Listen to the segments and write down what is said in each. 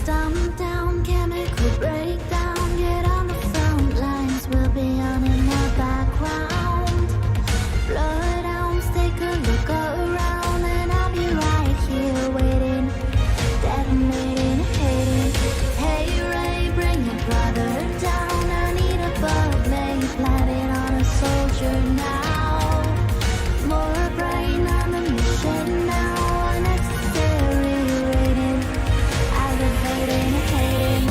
System down, chemical breakdown. Get on the front lines, we'll be on in the background. Bloodhounds, take a look around, and I'll be right here waiting, detonating, hating. Hey Ray, bring your brother down. I need a bug made, planted on a soldier now. More brain on the mission now. Unnecessary rating, aggravating, hating.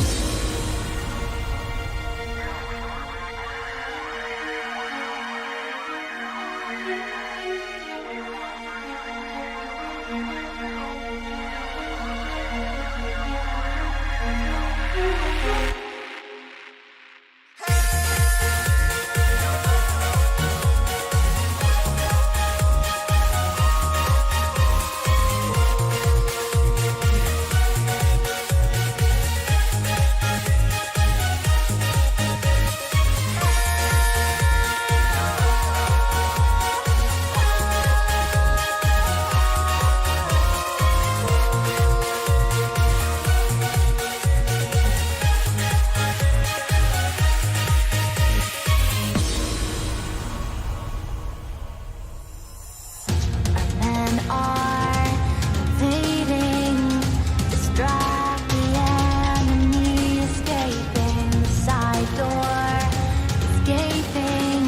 Men are invading, distract the enemy, escaping the side door, escaping.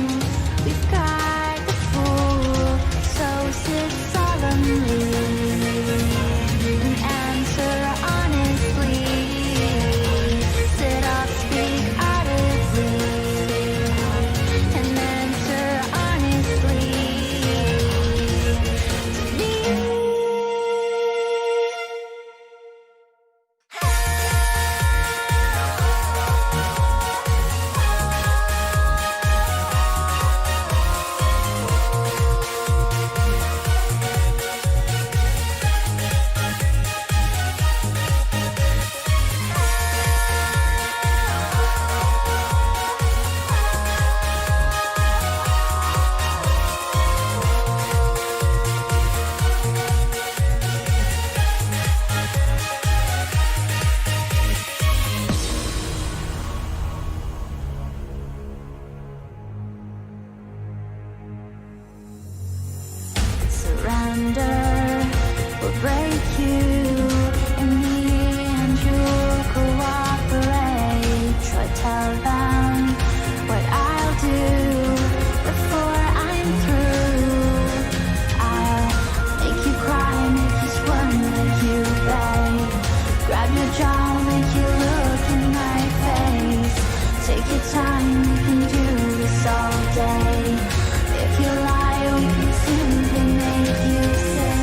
We've cracked the fool, so sit solemnly and answer honestly. Sit up, speak audibly, and answer honestly. Surrender will break you. In the end, you'll cooperate. Try tell them what I'll do before I'm through. I'll make you cry, make you squirm, make you beg. Grab your jaw, make you look in my face. Take your time, we can do this all day. If you lie, we can simply make you say.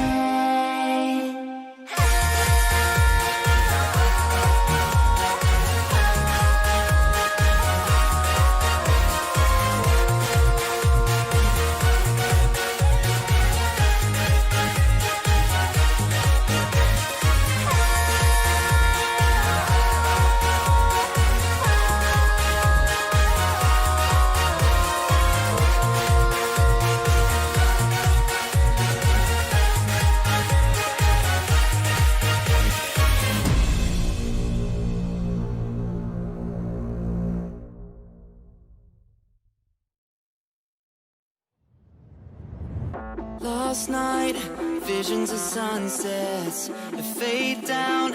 Last night, visions of sunsets fade down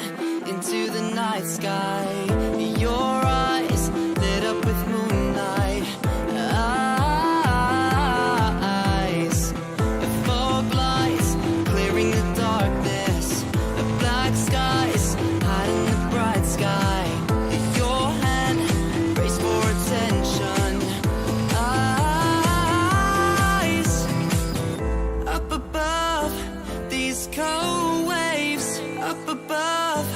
into the night sky. Your eyes lit up with moonlight. Eyes, fog lights clearing the darkness. Black skies hiding the bright sky. Your hand braced for attention. Eyes up above these cold waves, up above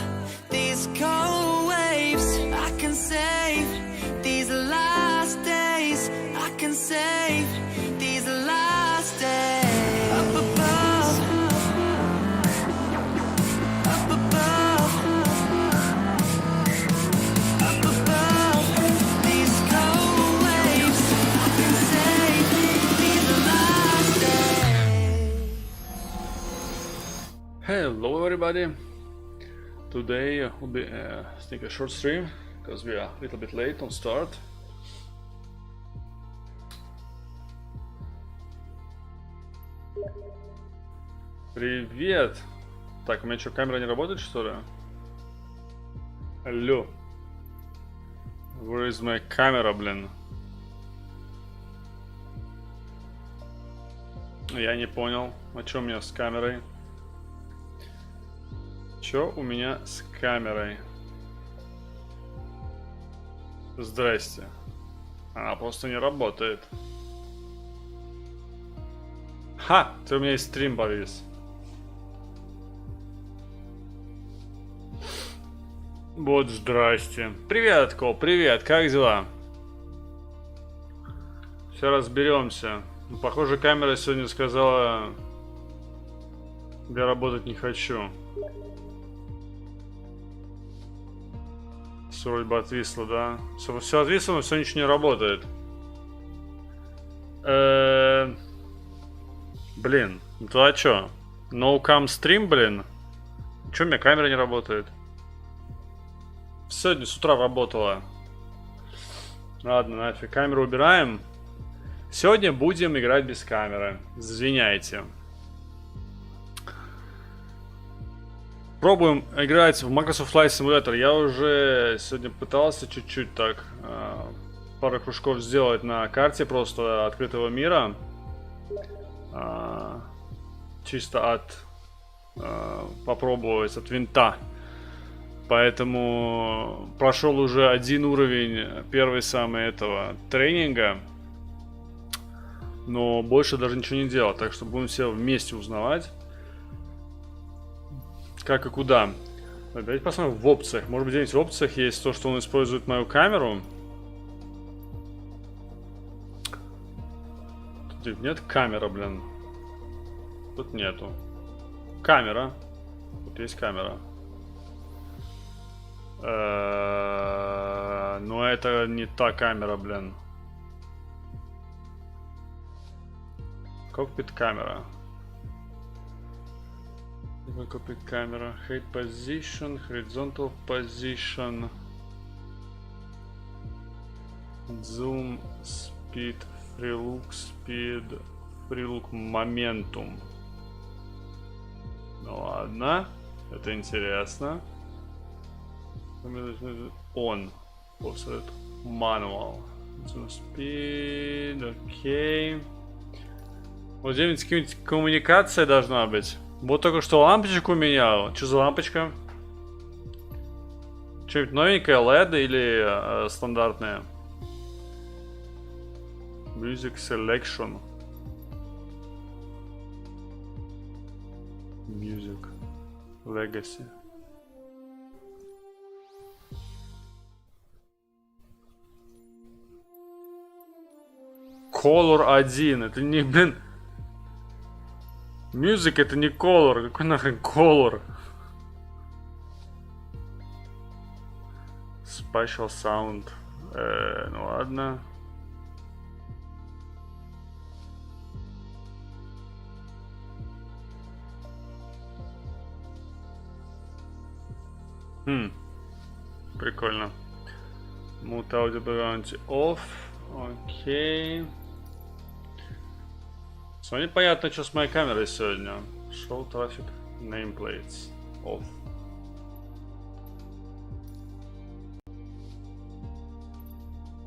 these cold waves. I can save these last days. I can save these last days. Up above, up above, up above these cold waves. I can save these last days. Hello everybody, Today will be I think a short stream because we are a little bit late on start. Привет! Так, у меня что, камера не работает, что ли? Алло. Where is my camera, блин? Я не понял, а что у меня с камерой? Чё у меня с камерой? Здрасте. Она просто не работает. Ха! Ты у меня и стрим повис. Вот, здрасте. Привет, Кол, привет, как дела? Все разберемся. Ну, похоже, камера сегодня сказала: я работать не хочу. Все вроде бы отвисло, да? Все отвисло, но все ничего не работает. Блин, ну то а чё? No cam stream, блин? Чё, у меня камера не работает? Сегодня с утра работала. Ладно, нафиг, камеру убираем. Сегодня будем играть без камеры. Извиняйте. Пробуем играть в Microsoft Flight Simulator. Я уже сегодня пытался чуть-чуть так пару кружков сделать на карте просто открытого мира. Чисто от попробовать от винта. Поэтому прошел уже один уровень, первый самый этого тренинга. Но больше даже ничего не делал. Так что будем все вместе узнавать, как и куда. Давайте посмотрим в опциях. Может быть, где-нибудь в опциях есть то, что он использует мою камеру. Тут нет камеры, блин. Тут нету. Камера. Тут есть камера. Но это не та камера, блин. Кокпит камера. Кокпит камера. Height position, horizontal position. Zoom, speed, free look, speed, free look, momentum. Ну ладно, это интересно. Он. После manual. Zoom speed, окей. Вот здесь какая-нибудь коммуникация должна быть. Вот только что лампочку менял. Что за лампочка? Что-нибудь новенькое, LED или стандартное? Music selection. Music. Legacy. Color 1. Это не, блин. Music это не color. Какой нахрен color? Spatial sound. Ну ладно. Прикольно. Mute audio background off. Окей. Мне понятно, что с моей камерой сегодня. Show traffic nameplates. Off.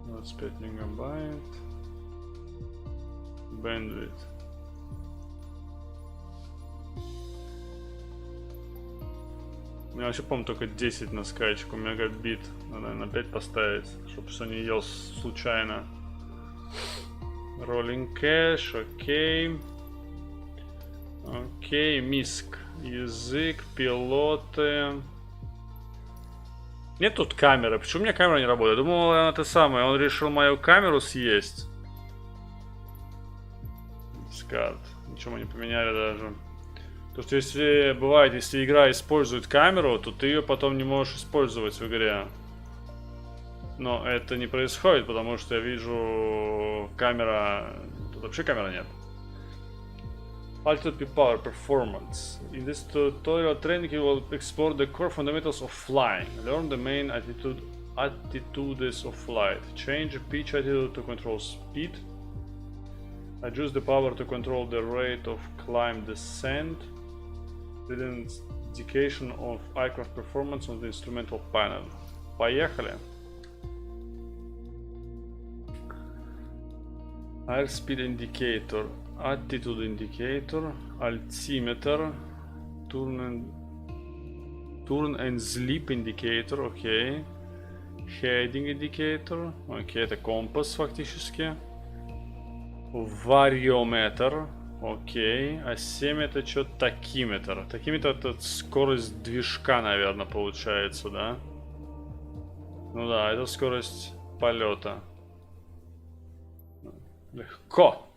$25 мегабайт. Bandwidth. Я вообще помню только 10 на скачку мегабит. Надо, наверное, 5 поставить, чтобы все не ел случайно. Rolling кэш, окей. Окей, миск. Язык, пилоты. Нет тут камеры. Почему у меня камера не работает? Я думал, это самое. Он решил мою камеру съесть. Скат. Ничего мы не поменяли даже. Потому что если бывает, если игра использует камеру, то ты ее потом не можешь использовать в игре. Но это не происходит, потому что я вижу камера... Тут вообще камеры нет. Altitude power performance. In this tutorial training you will explore the core fundamentals of flying. Learn the main attitudes of flight. Change pitch attitude to control speed. Adjust the power to control the rate of climb descent. Read an indication of aircraft performance on the instrumental panel. Поехали! Airspeed indicator, attitude indicator, altimeter, turn and sleep indicator, окей. Heading indicator, окей, это компас фактически. Variometer, окей. А 7 это что? Тахиметр. Тахиметр это скорость движка, наверное, получается, да? Ну да, это скорость полета. Легко.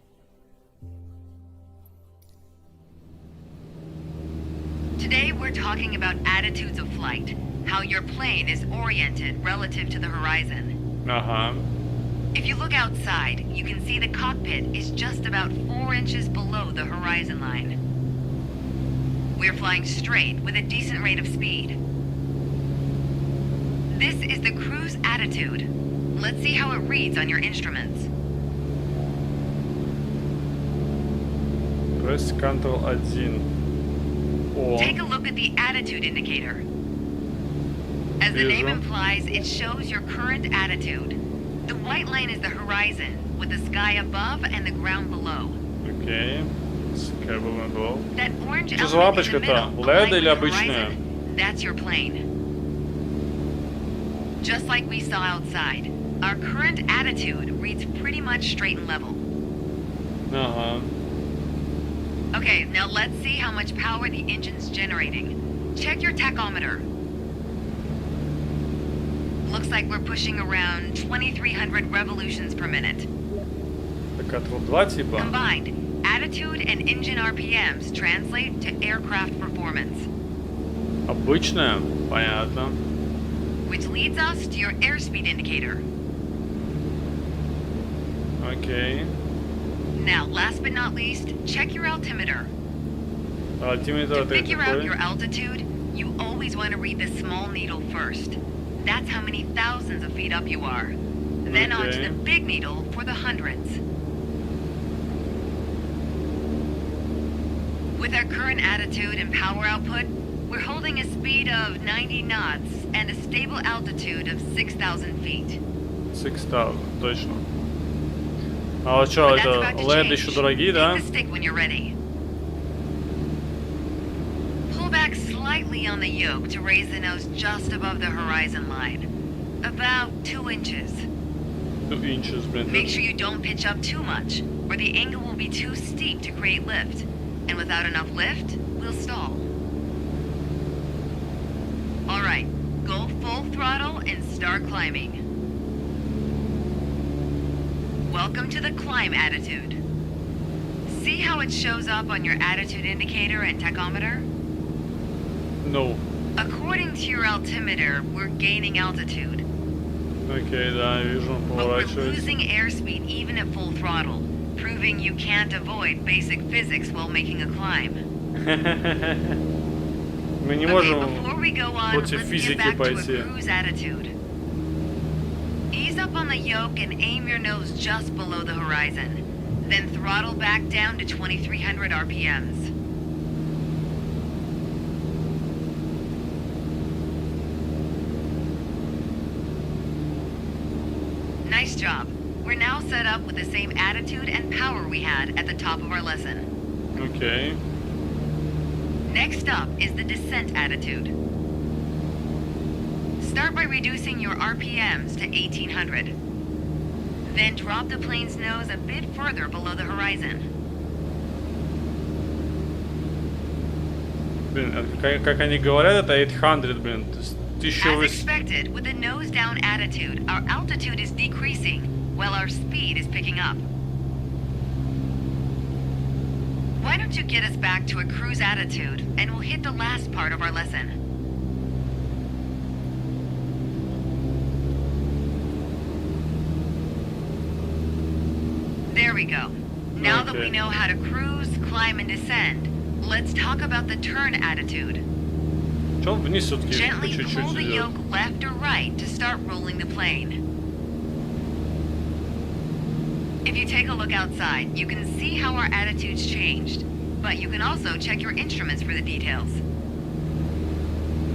Today we're talking about attitudes of flight, how your plane is oriented relative to the horizon. Ага. If you look outside, you can see the cockpit is just about 4 inches below the horizon line. We're flying straight with a decent rate of speed. This is the cruise attitude. Let's see how it reads on your instruments. Press Ctrl 1. О. Take a look at the attitude indicator. As the name Вижу. implies, it shows your current attitude. The white line is the horizon, with the sky above and the ground below. Окей. Sky above. That orange Что за element in the лампочка-то? middle, LED aligned или with обычная? horizon, that's your plane. Just like we saw outside, our current attitude reads pretty much straight and level. Ага. Okay, now let's see how much power the engine's generating. Check your tachometer. Looks like we're pushing around 2,300 revolutions per minute. Так Ctrl 2 типа? Combined, attitude and engine RPMs translate to aircraft performance, Обычная? Понятно. which leads us to your airspeed indicator. Окей. Now, last but not least, check your altimeter. Altimeter To это figure out какой? your altitude, you always want to read the small needle first. That's how many thousands of feet up you are. Then onto Okay. the big needle for the hundreds. With our current attitude and power output, we're holding a speed of 90 knots and a stable altitude of 6,000 feet. 6000, точно. А вот что, But that's это about to LED change. еще дорогие, да? Take the stick when you're ready. Pull back slightly on the yoke to raise the nose just above the horizon line. About 2 inches. 2 inches, блин. Make sure you don't pitch up too much, or the angle will be too steep to create lift. And without enough lift, we'll stall. Alright, go full throttle and start climbing. Welcome to the climb attitude. See how it shows up on your attitude indicator and tachometer? No. According to your altimeter, we're gaining altitude, Окей, да, вижу, but we're поворачиваюсь. losing airspeed even at full throttle, proving you can't avoid basic physics while making a climb. Мы не Okay, можем... before we go on, против let's физики get back to пойти. a cruise attitude. Ease up on the yoke and aim your nose just below the horizon. Then throttle back down to 2,300 RPMs. Nice job. We're now set up with the same attitude and power we had at the top of our lesson. Окей. Next up is the descent attitude. Start by reducing your RPMs to 1,800. Then drop the plane's nose a bit further below the horizon. Блин, это как они говорят, это 800, блин. То есть As 1800. expected, with the nose down attitude, our altitude is decreasing, while our speed is picking up. Why don't you get us back to a cruise attitude, and we'll hit the last part of our lesson. There we go. Now that we Okay. know how to cruise, climb and descend, let's talk about the turn attitude. Чё он вниз все-таки по Gently чуть-чуть pull the идет? yoke left or right to start rolling the plane. If you take a look outside, you can see how our attitude's changed, but you can also check your instruments for the details.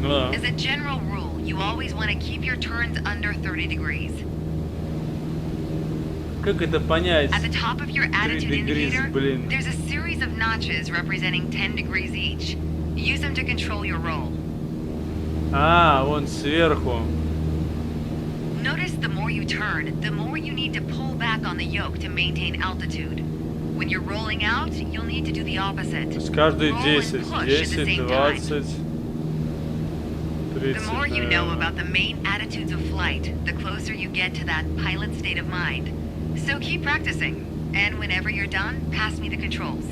Ну да. As a general rule, you always want to keep your turns under 30 degrees. Как это понять? At the top of your attitude 3 degrees, indicator, блин. there's a series of notches representing 10 degrees each. Use them to control your roll. А, вон сверху. Notice the more you turn, the more you need to pull back on the yoke to maintain altitude. When you're rolling out, you'll need to do the opposite. То есть каждые Roll and 10, push at the 10, same 20, The 30, more you know наверное. about the main attitudes of flight, the closer you get to that pilot state of mind. So keep practicing, and whenever you're done, pass me the controls.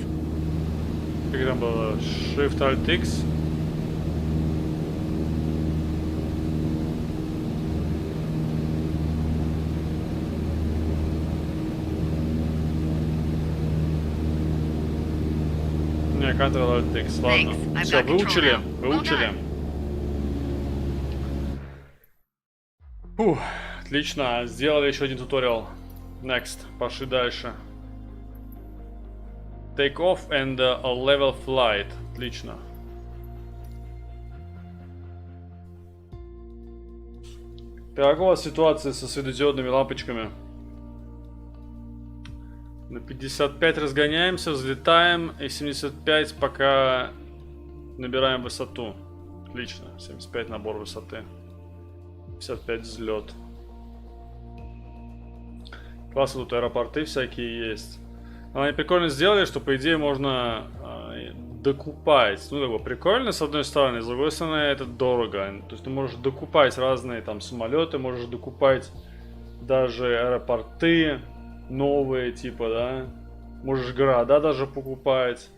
Как там было? Shift Alt X. Не, Ctrl Alt X, ладно. Thanks, I've Все, got control выучили? now. Well Выучили. done. Фух, отлично. Сделали еще один туториал. Next. Пошли дальше. Take off and a level flight. Отлично. Как у вас ситуация со светодиодными лампочками? На 55 разгоняемся, взлетаем, и 75 пока набираем высоту. Отлично. 75 набор высоты. 55 взлет. Классно, тут аэропорты всякие есть. Но они прикольно сделали, что по идее можно докупать. Ну, как бы прикольно с одной стороны, с другой стороны это дорого. То есть ты можешь докупать разные там самолеты, можешь докупать даже аэропорты новые, типа, да. Можешь города даже покупать.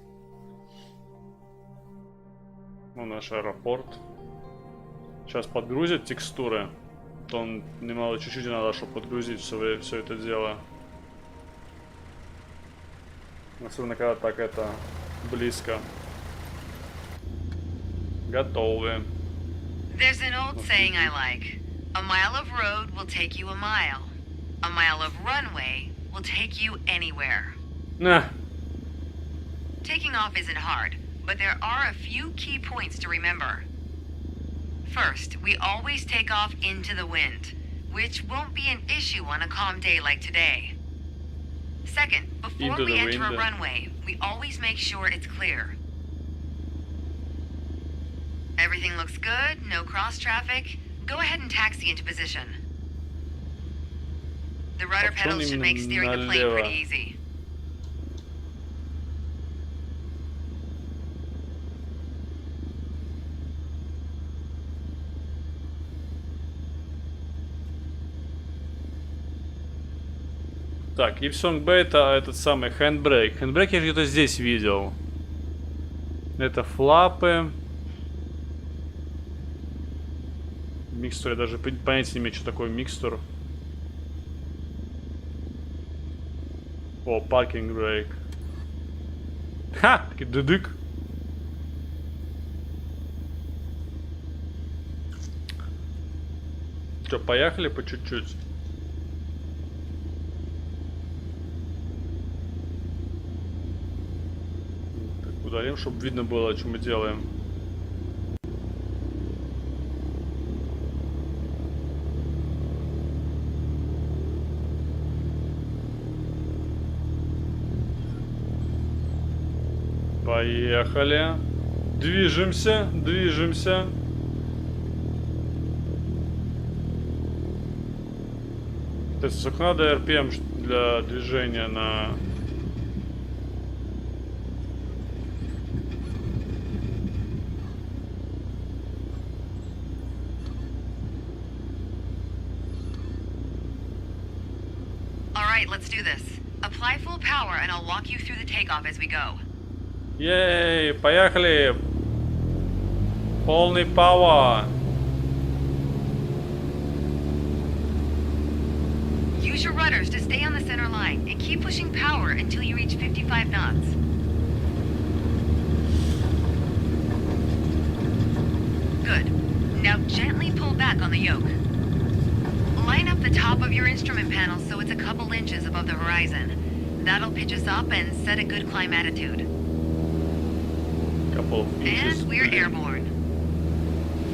Ну, наш аэропорт. Сейчас подгрузят текстуры. То он немного чуть-чуть надо, чтобы подгрузить все это дело. Особенно когда так это близко. Готовы. There's an old saying I like. A mile of road will take you a mile. A mile of runway will take you anywhere. На. Taking off isn't hard, but there are a few key points to remember. First, we always take off into the wind, which won't be an issue on a calm day like today. Second, before Into we the enter a wind. runway, we always make sure it's clear. Everything looks good, no cross traffic. Go ahead and taxi into position. The rudder Почему pedals should make именно steering the plane налево? pretty easy. Так, Ipsong Beta, этот самый handbrake. Handbrake я где-то здесь видел. Это флапы. Микстур, я даже понятия не имею, что такое микстур. О, parking brake. Ха! Такий дыдык. Что, поехали по чуть-чуть? Так, удалим, чтобы видно было, что мы делаем. Поехали. Движемся, движемся. То есть сколько надо RPM для движения на... Alright, let's do this. Apply full power and I'll walk you through the takeoff as we go. Ей, поехали. Полный пауэр. Use your rudders to stay on the center line and keep pushing power until you reach 55 knots. Good. Now gently pull back on the yoke. Line up the top of your instrument panel so it's a couple inches above the horizon. That'll pitch us up and set a good climb attitude. Couple of inches. And we're airborne.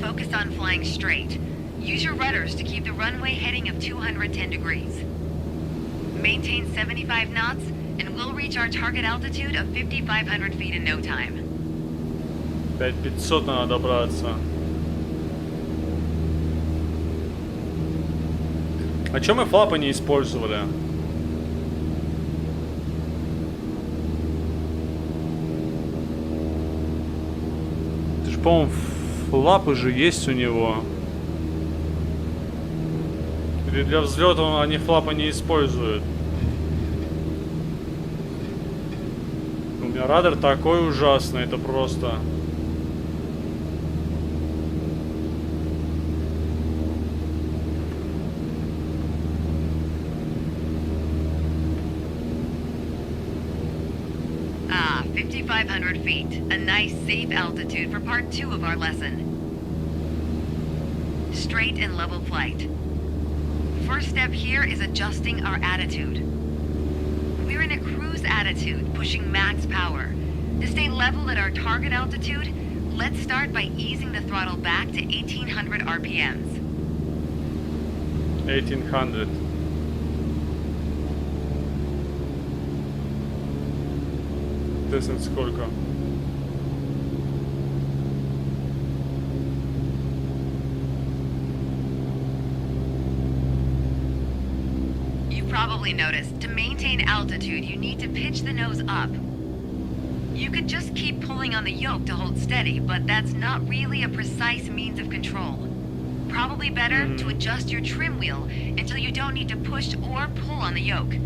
Focus on flying straight. Use your rudders to keep the runway heading of 210 degrees. Maintain 75 knots, and we'll reach our target altitude of 5,500 feet in no time. 5500 надо добраться. А чё мы флапы не использовали? Ты ж, по-моему, флапы же есть у него. Или для взлета они флапы не используют? У меня радар такой ужасный, это просто... Ah, 5,500 feet. A nice, safe altitude for part 2 of our lesson. Straight and level flight. First step here is adjusting our attitude. We're in a cruise attitude, pushing max power. To stay level at our target altitude, let's start by easing the throttle back to 1,800 RPMs. 1800. Интересно, сколько? You've probably noticed, to maintain altitude, you need to pitch the nose up. You could just keep pulling on the yoke to hold steady, but that's not really a precise means of control. Probably better to adjust your trim wheel until you don't need to push or pull on the yoke.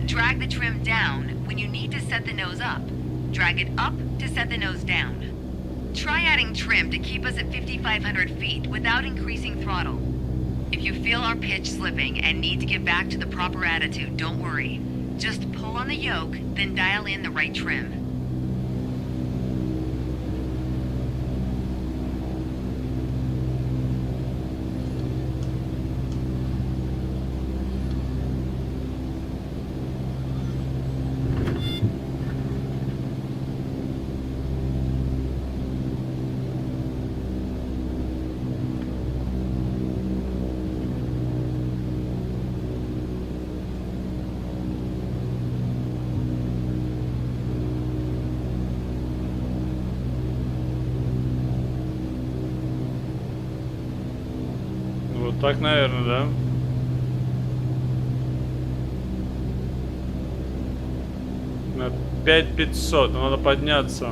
Drag the trim down when you need to set the nose up. Drag it up to set the nose down. Try adding trim to keep us at 5,500 feet without increasing throttle. If you feel our pitch slipping and need to get back to the proper attitude, don't worry. Just pull on the yoke, then dial in the right trim. Вот так, наверное, да? На 5500, надо подняться.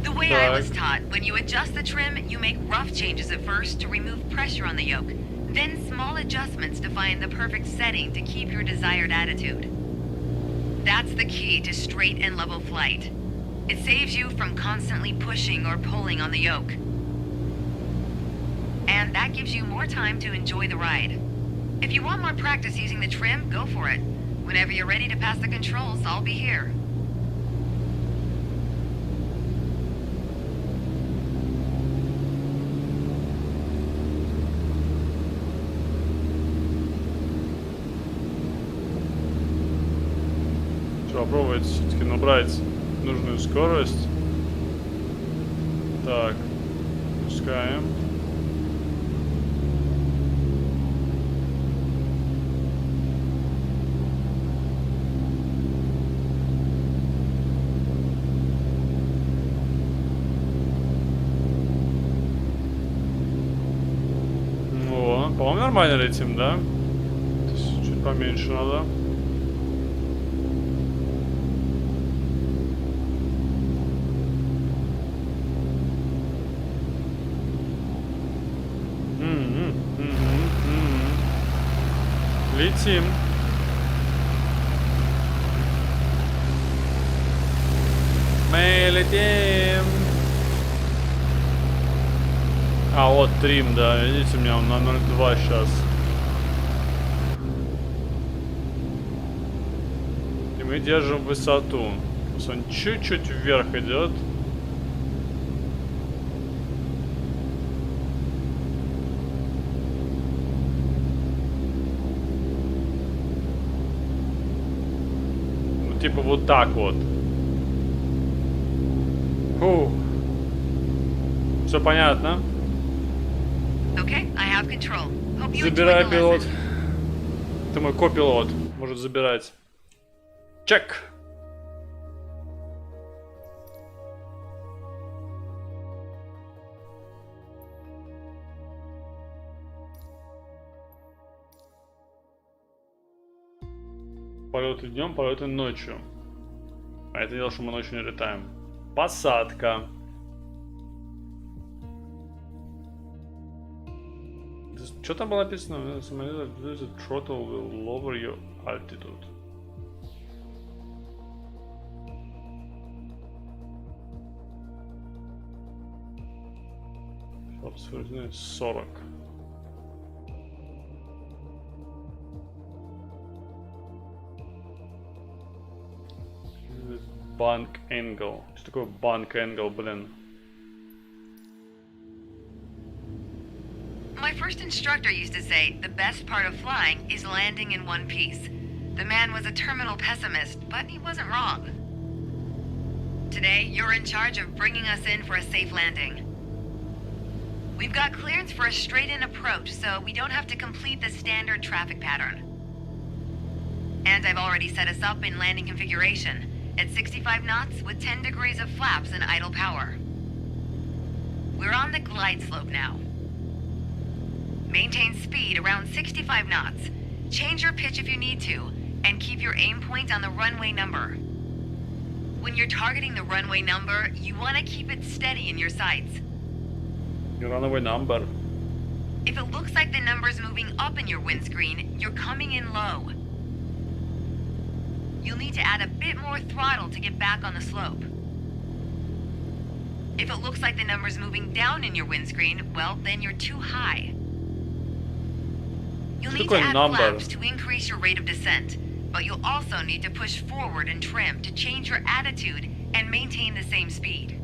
The way I was taught, when you adjust the trim, you make rough changes at first to remove pressure on the yoke, then small adjustments to find the perfect setting to keep your desired attitude. That's the key to straight and level flight. It saves you from constantly pushing or pulling on the yoke. And that gives you more time to enjoy the ride. If you want more practice using the trim, go for it. Whenever you're ready to pass the controls, I'll be here. Попробовать все-таки набрать нужную скорость. Так, пускаем. О, по-моему, нормально летим, да? То есть чуть поменьше надо. Летим. Мы летим. А, вот трим, да. Видите, у меня он на 0,2 сейчас. И мы держим высоту. Он чуть-чуть вверх идет. Ну, типа вот так вот. Фу. Все понятно. Okay, I have control. Hope you enjoyed Забирай the пилот. lesson. Ты мой копилот. Может забирать. Чек. Полеты днем, полеты ночью. А это дело, что мы ночью не летаем. Посадка. Что там было написано? Самолет throttle will lower your altitude. Абсолютно 40. Банк angle. Что такое банк angle, блин? My first instructor used to say the best part of flying is landing in one piece. The man was a terminal pessimist, but he wasn't wrong. Today, you're in charge of bringing us in for a safe landing. We've got clearance for a straight-in approach, so we don't have to complete the standard traffic pattern. And I've already set us up in landing configuration, at 65 knots with 10 degrees of flaps and idle power. We're on the glide slope now. Maintain speed around 65 knots. Change your pitch if you need to, and keep your aim point on the runway number. When you're targeting the runway number, you want to keep it steady in your sights. Your runway number. If it looks like the number's moving up in your windscreen, you're coming in low. You'll need to add a bit more throttle to get back on the slope. If it looks like the number's moving down in your windscreen, well, then you're too high. You'll need to Такой add number. flaps to increase your rate of descent, but you'll also need to push forward and trim to change your attitude and maintain the same speed.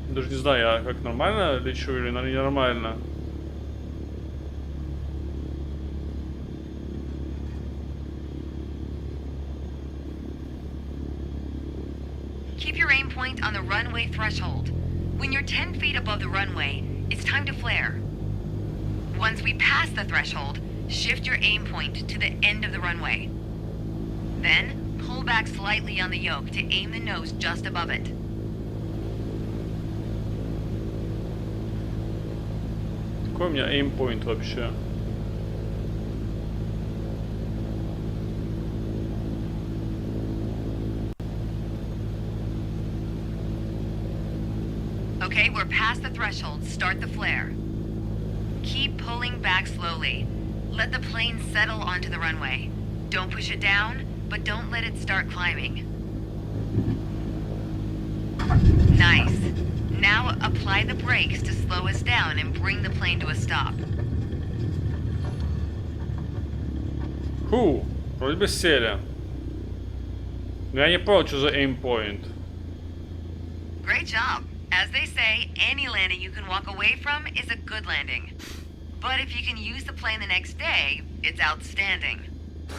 Даже не знаю, я как нормально лечу или ненормально. Keep your aim point on the runway threshold. When you're 10 feet above the runway, it's time to flare. Once we pass the threshold, shift your aim point to the end of the runway. Then, pull back slightly on the yoke to aim the nose just above it. Какой у меня aim-point вообще? Okay, we're past the threshold. Start the flare. Keep pulling back slowly. Let the plane settle onto the runway. Don't push it down, but don't let it start climbing. Nice. Now apply the brakes to slow us down and bring the plane to a stop. Фу, вроде бы сели. Но я не понял, что за aim-point. Great job. As they say, any landing you can walk away from is a good landing. But if you can use the plane the next day, it's outstanding.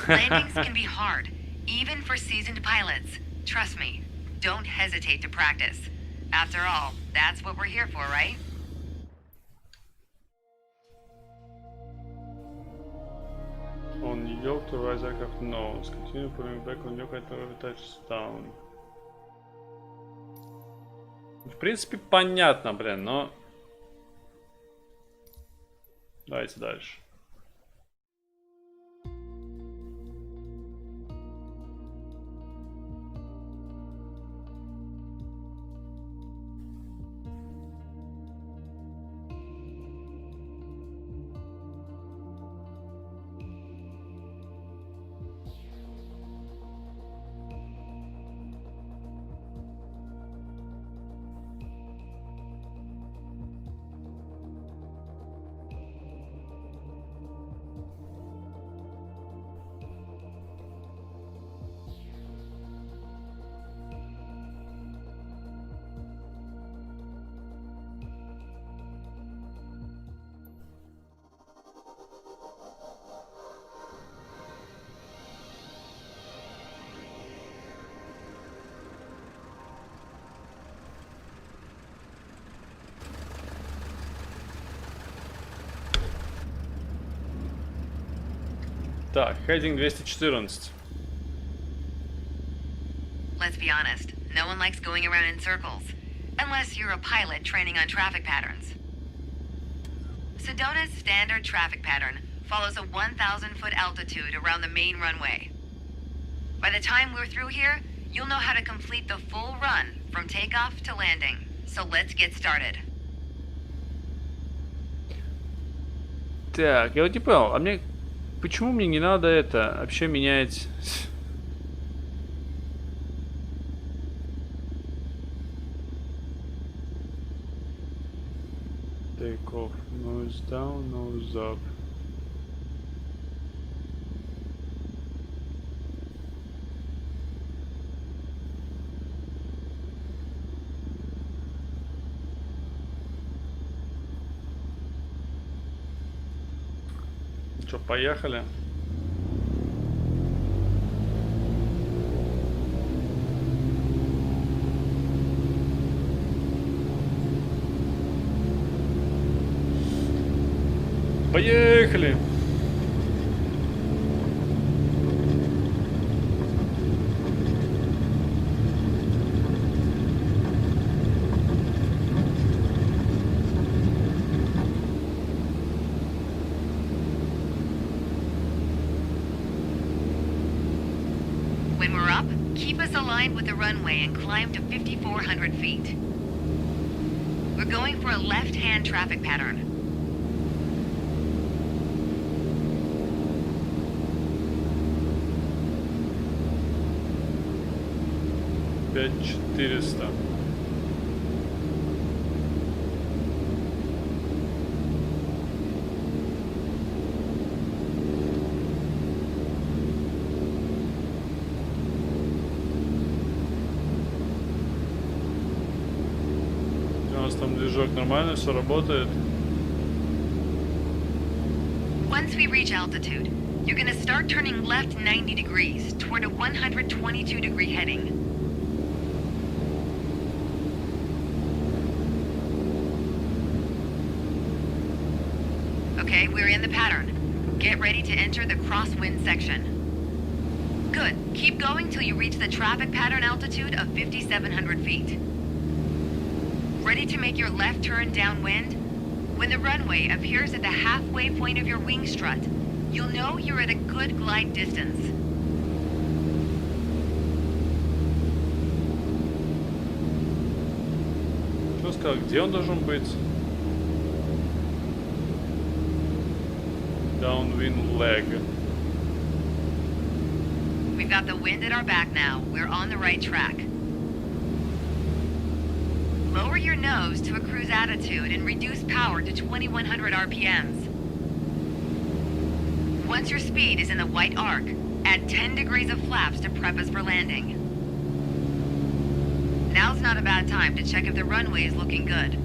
Landings can be hard, even for seasoned pilots. Trust me, don't hesitate to practice. After all, that's what we're here for, right? On yoke to rise aircraft nose. Continue pulling back on yoke until the touchdown. В принципе, понятно, блин, но... Давайте дальше. Так, heading 214. Let's be honest, no one likes going around in circles. Unless you're a pilot training on traffic patterns. Sedona's standard traffic pattern follows a 1,000-foot altitude around the main runway. By the time we're through here, you'll know how to complete the full run from takeoff to landing. So let's get started. Так, я вот не понял, а мне... Почему мне не надо это вообще менять... Take off, nose down, nose up. Что, поехали? Поехали! When we're up, keep us aligned with the runway and climb to 5,400 feet. We're going for a left-hand traffic pattern. Пять 400. У нас там движок нормально, все работает. Once we reach altitude, you're gonna start turning left 90 degrees toward a 122-degree heading. Okay, we're in the pattern. Get ready to enter the crosswind section. Good. Keep going till you reach the traffic pattern altitude of 5,700 feet. Ready to make your left turn downwind? When the runway appears at the halfway point of your wing strut, you'll know you're at a good glide distance. Что сказал, где он должен быть? Downwind leg. We've got the wind at our back now. We're on the right track. Lower your nose to a cruise attitude and reduce power to 2,100 RPMs. Once your speed is in the white arc, add 10 degrees of flaps to prep us for landing. Now's not a bad time to check if the runway is looking good.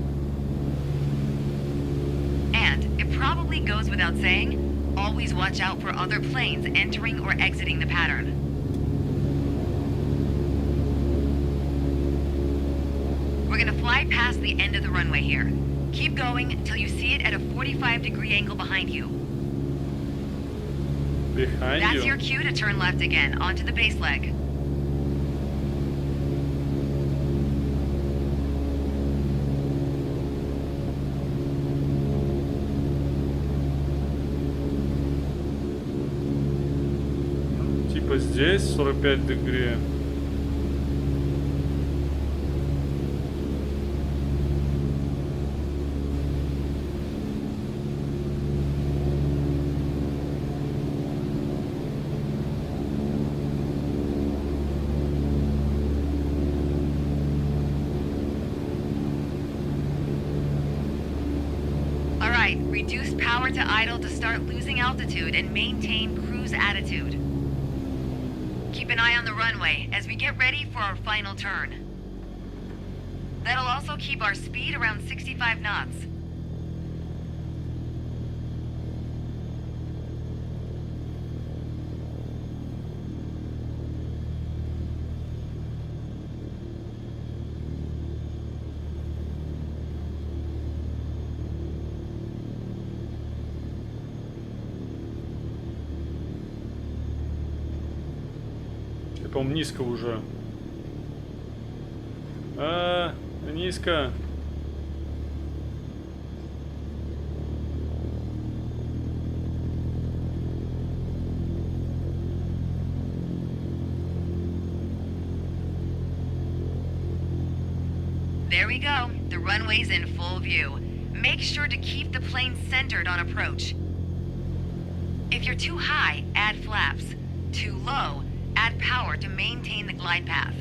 And, it probably goes without saying, always watch out for other planes entering or exiting the pattern. We're gonna fly past the end of the runway here. Keep going until you see it at a 45-degree angle behind you. Behind That's you. your cue to turn left again, onto the base leg. типа здесь 45 дегри. Alright, reduce power to idle to start losing altitude and maintain cruise attitude. Keep an eye on the runway as we get ready for our final turn. That'll also keep our speed around 65 knots. По-моему, низко уже. Низко. There we go. The runway's in full view. Make sure to keep the plane centered on approach. If you're too high, add flaps. Too low, add power to maintain the glide path.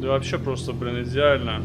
Да вообще просто, блин, идеально.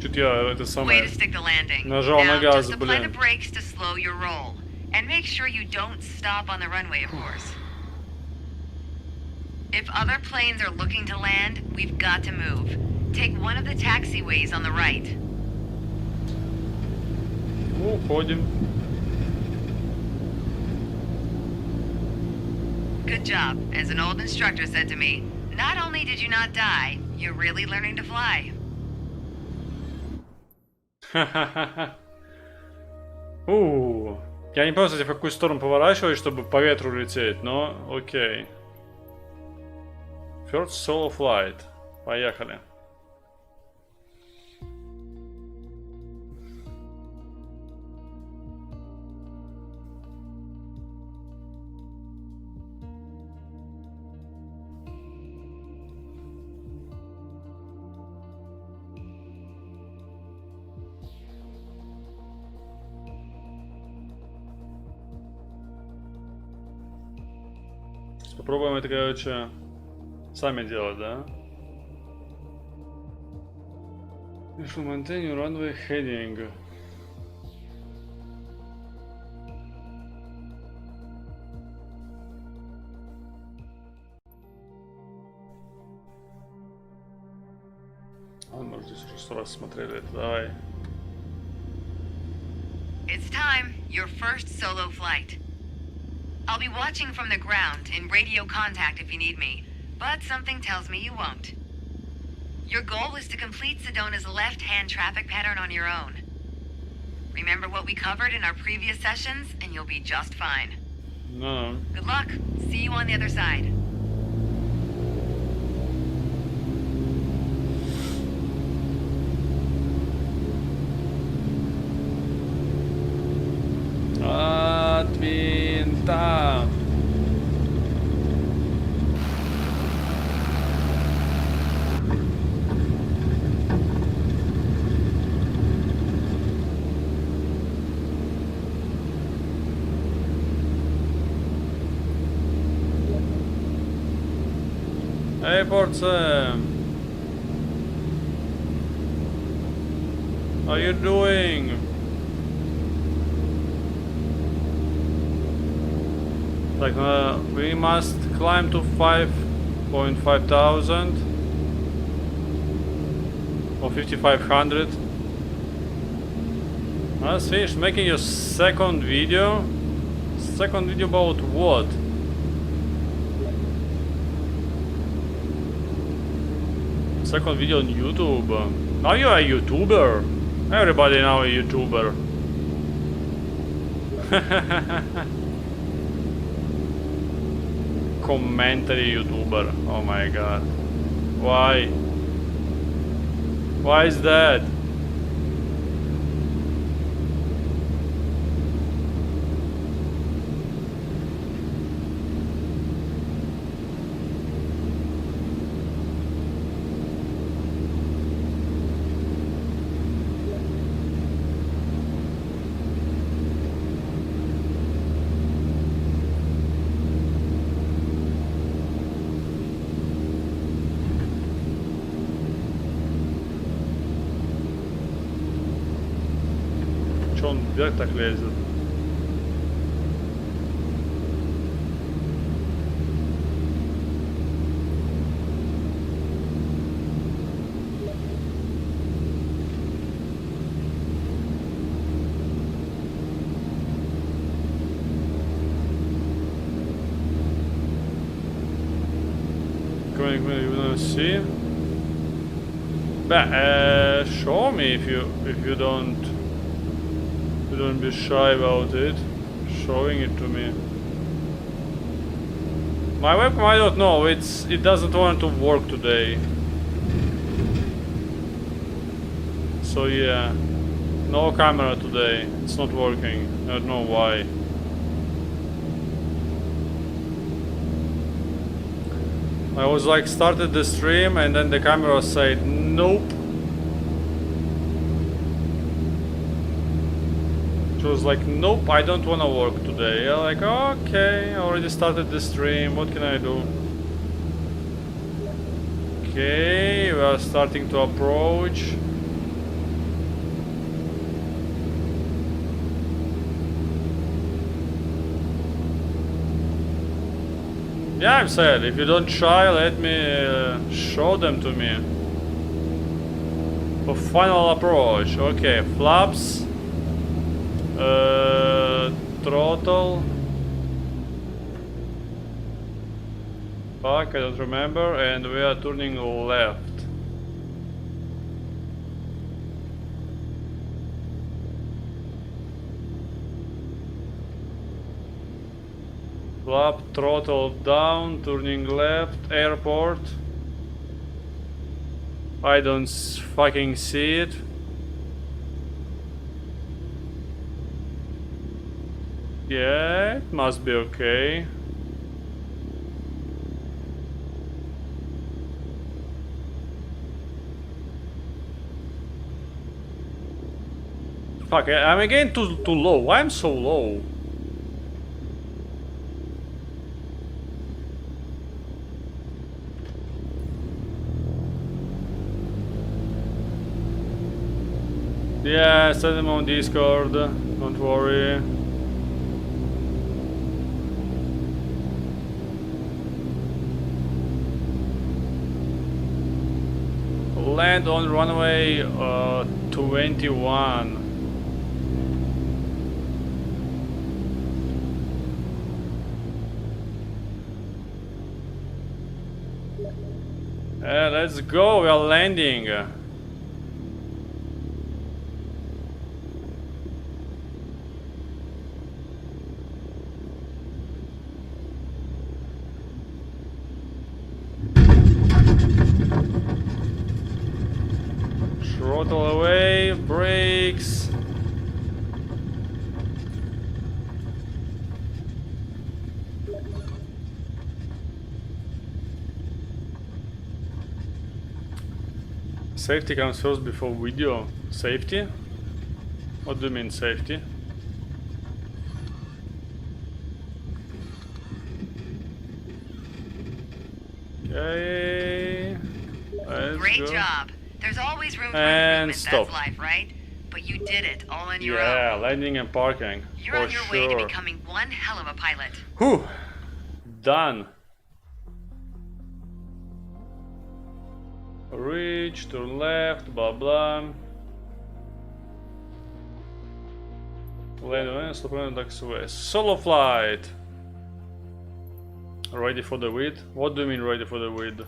Чуть я это Way самое to stick the landing. нажал на Now, газ, just apply the блин. brakes to slow your roll. And make sure you don't stop on the runway, of course. If other planes are looking to land, we've got to move. Take one of the taxiways on the right. Уходим. Good job. As an old instructor said to me, not only did you not die, you're really learning to fly. Я не помню, кстати, в какую сторону поворачивать, чтобы по ветру лететь, но окей. First solo flight. Поехали. Попробуем это, короче, сами делать, да? If we maintain your runway heading. А, может, здесь уже 100 раз смотрели это, давай. It's time. Your first solo flight. I'll be watching from the ground in radio contact if you need me, but something tells me you won't. Your goal is to complete Sedona's left-hand traffic pattern on your own. Remember what we covered in our previous sessions, and you'll be just fine. No. Good luck. See you on the other side. От винта. Эй, порция. How you doing? Так, we must climb to 5 5,500 or 5,500. Let's finish making your second video. Second video about what? Second video on YouTube. Now you're a YouTuber. Everybody now a YouTuber. Commentary YouTuber. Oh my god. Why? Why is that? Че он вверх так лезет? You wanna see? But show me if you don't be shy about it, showing it to me. My webcam, I don't know, it doesn't want to work today. So yeah, no camera today, it's not working, I don't know why. I was like started the stream and then the camera said nope. It was like nope, I don't wanna work today. I'm like okay, I already started the stream, what can I do? Okay, we are starting to approach. Yeah, I'm sad. If you don't try, let me show them to me. For final approach. Okay, flaps. Throttle. Fuck, I don't remember. And we are turning left. Flap, throttle down, turning left, airport. I don't fucking see it. Yeah, it must be okay. Fuck, I'm again too low. Why am I so low? Yeah, send them on Discord, don't worry. Land on runway 21. Let's go, we are landing. Throttle away, brakes. Safety comes first before video. Safety? What do you mean safety? Okay. Let's Great go. job. There's always room for And improvement. stop. That's life, right? But you did it all on your Yeah, own. landing and parking. You're for on your way to sure. becoming one hell of a pilot. Whew. Done. Reach, turn left, blah blah. Land on stop on ducks west. Solo flight. Ready for the wind? What do you mean ready for the wind?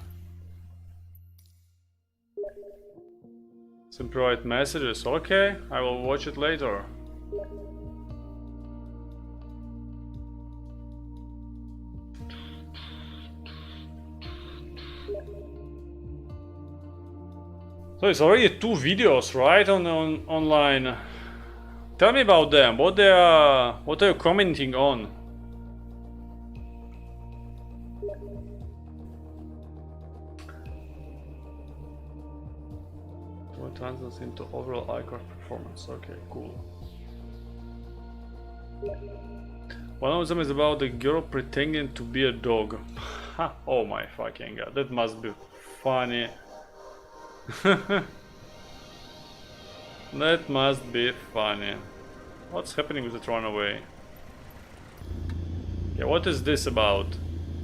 Some private messages. Okay, I will watch it later. So it's already 2 videos, right, on online. Tell me about them. What are you commenting on? What translates into overall aircraft performance? Okay, cool. One of them is about the girl pretending to be a dog. Oh my fucking god, that must be funny. That must be funny. What's happening with the runaway? Yeah, what is this about?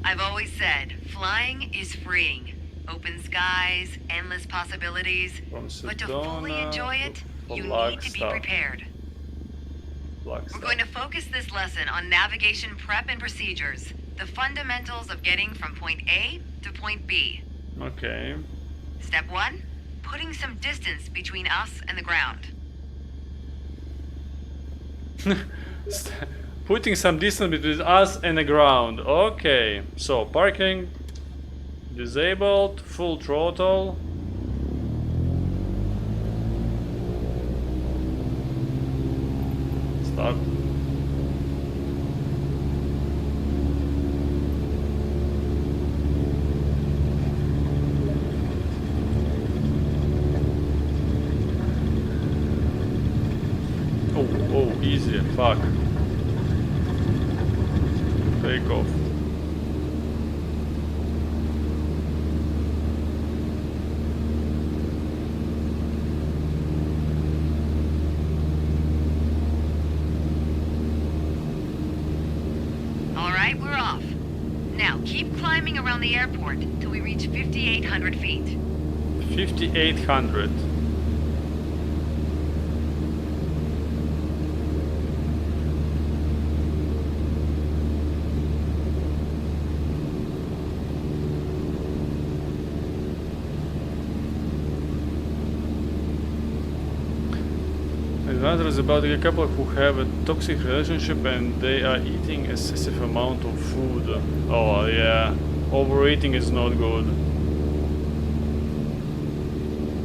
I've always said, flying is freeing. Open skies, endless possibilities. From But to fully Sedona enjoy it, to you Black need to be Star. prepared. Black We're Star. going to focus this lesson on navigation prep and procedures. The fundamentals of getting from point A to point B. Okay. Step 1, putting some distance between us and the ground. Putting some distance between us and the ground. Okay. So parking disabled, full throttle. Start. Oh, easy. Fuck. Take off. Alright, we're off. Now, keep climbing around the airport till we reach 5,800 feet. 5,800. Another is about a couple who have a toxic relationship and they are eating excessive amount of food. Oh yeah, overeating is not good.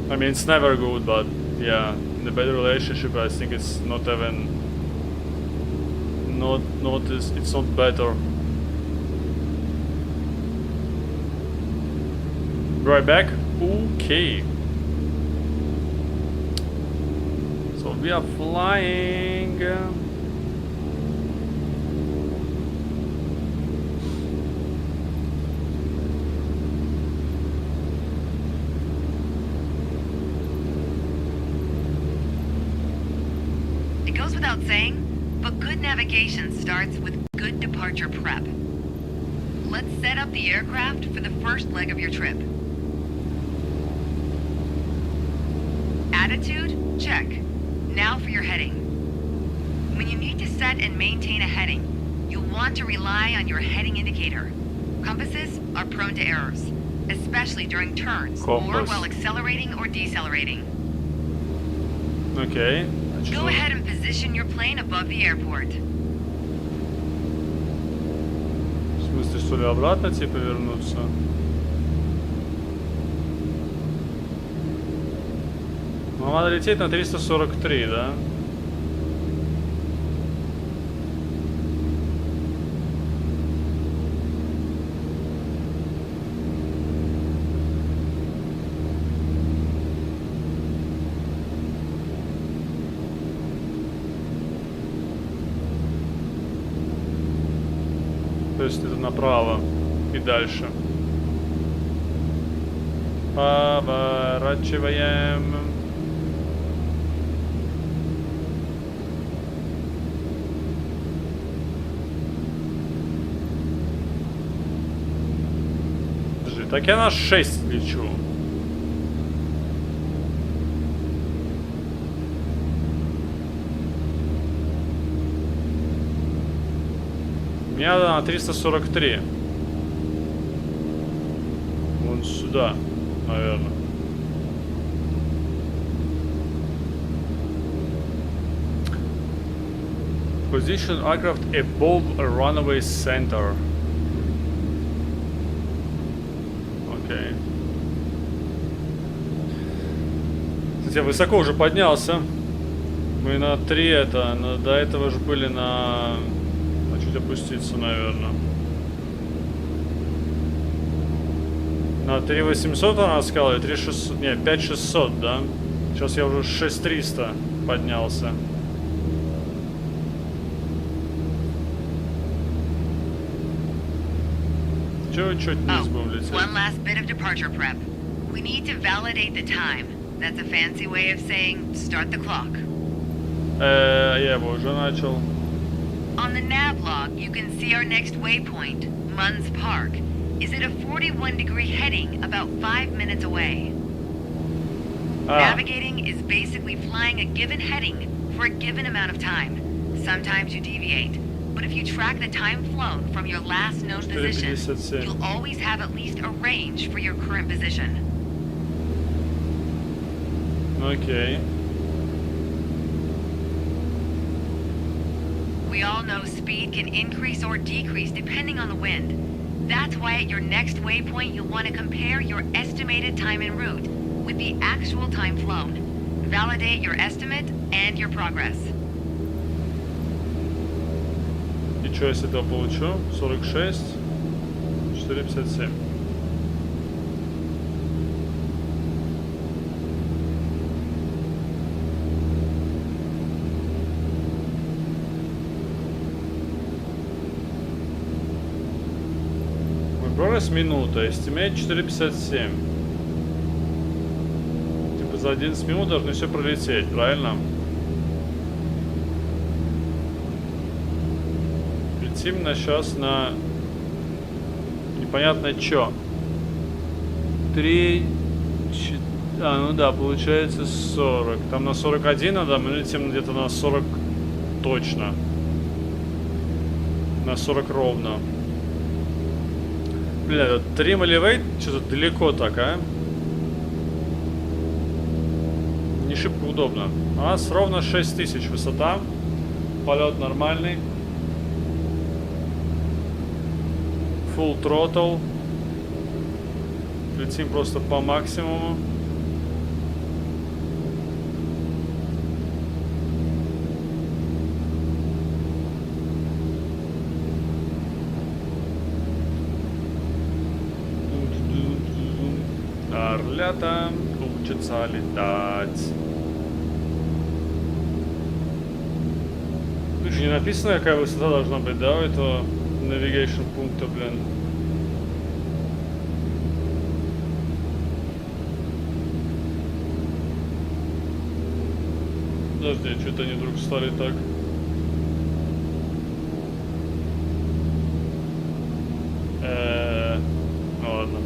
I mean, it's never good, but yeah, in a bad relationship, I think it's not even it's not better. Right back. Okay. So we are flying. It goes without saying, but good navigation starts with good departure prep. Let's set up the aircraft for the first leg of your trip. Attitude? Check. Now for your heading. When you need to set and maintain a heading, you'll want to rely on your heading indicator. Compasses are prone to errors, especially during turns or Compass. while accelerating or decelerating. Okay. Go ahead and position your plane above the airport. В смысле, что ли, обратно типа вернуться? Ну, надо лететь на 343, да? То есть это направо и дальше. Поворачиваем. Подожди, так я на 6 лечу. Мне надо на 343. Вон сюда, наверное. Position aircraft above a runway center. Окей. Кстати, я высоко уже поднялся. Мы на 3 это, до этого же были на чуть опуститься, наверное. На 3800 она сказала, и 3600, не, 5600, да? Сейчас я уже 6300 поднялся. Чуть вниз будем лететь. One last bit of departure prep. We need to validate the time. That's a fancy way of saying start the clock. Я его уже начал. On the nav log, you can see our next waypoint, Munns Park, is at a 41-degree heading about 5 minutes away. Navigating is basically flying a given heading for a given amount of time. Sometimes you deviate, but if you track the time flown from your last known position, 4:57. you'll always have at least a range for your current position. Окей. We all know speed can increase or decrease depending on the wind. That's why at your next waypoint you'll want to compare your estimated time en route with the actual time flown. Validate your estimate and your progress. И что я с этого получу? 46, 4,57. Прогресс минута, estimate 4,57. Типа за 11 минут должны все пролететь, правильно? Летим на сейчас на непонятно чё. 3, 4, ну да, получается 40. Там на 41 надо, мы летим где-то на 40 точно. На 40 ровно. Бля, этот Trim Elevate что-то далеко так, а? Не шибко удобно. У нас ровно 6000 высота. Полет нормальный. Full throttle. Летим просто по максимуму. Орлята учатся летать. Тут же не написано, какая высота должна быть, да, у этого navigation пункта, блин. Подожди, что-то они вдруг стали так. Ну ладно.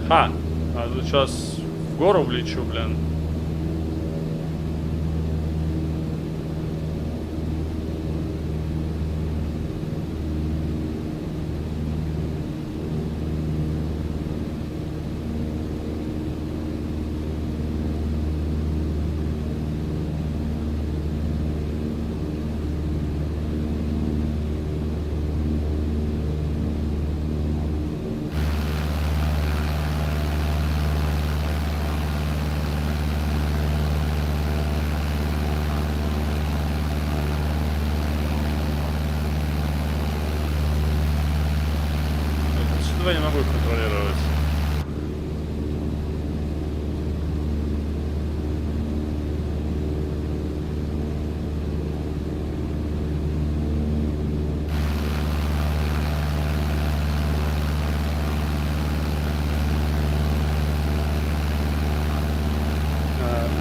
Ха! А тут сейчас в гору влечу, блин. Я не могу их контролировать.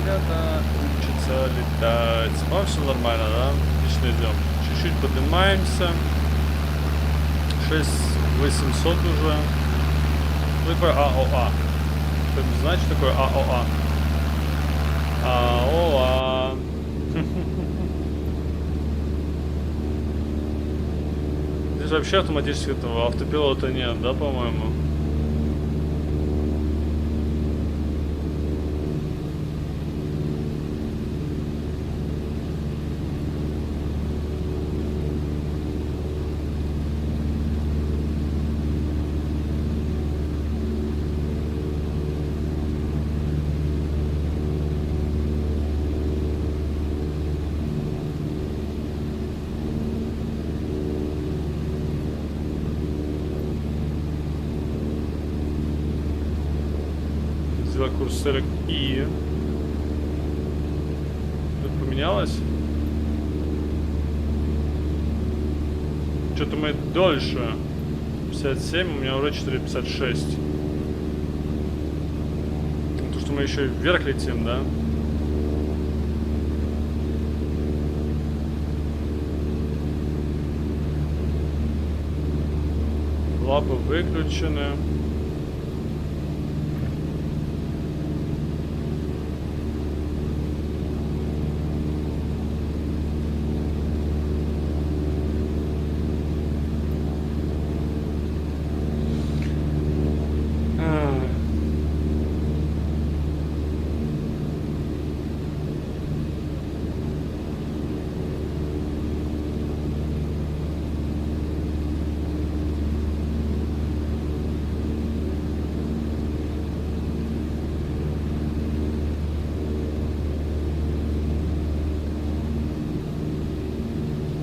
Ребята учатся летать. По-моему, все нормально, да? Отлично идем. Чуть-чуть поднимаемся. 6800 уже. Что такое АОА? Что это значит такое АОА? Аоа. Здесь вообще автоматически этого автопилота нет, да, по-моему? Сделать курс 40 И. Тут поменялось? Что-то мы дольше. 57, у меня уже 4,56. То, что мы еще вверх летим, да? Лапы выключены.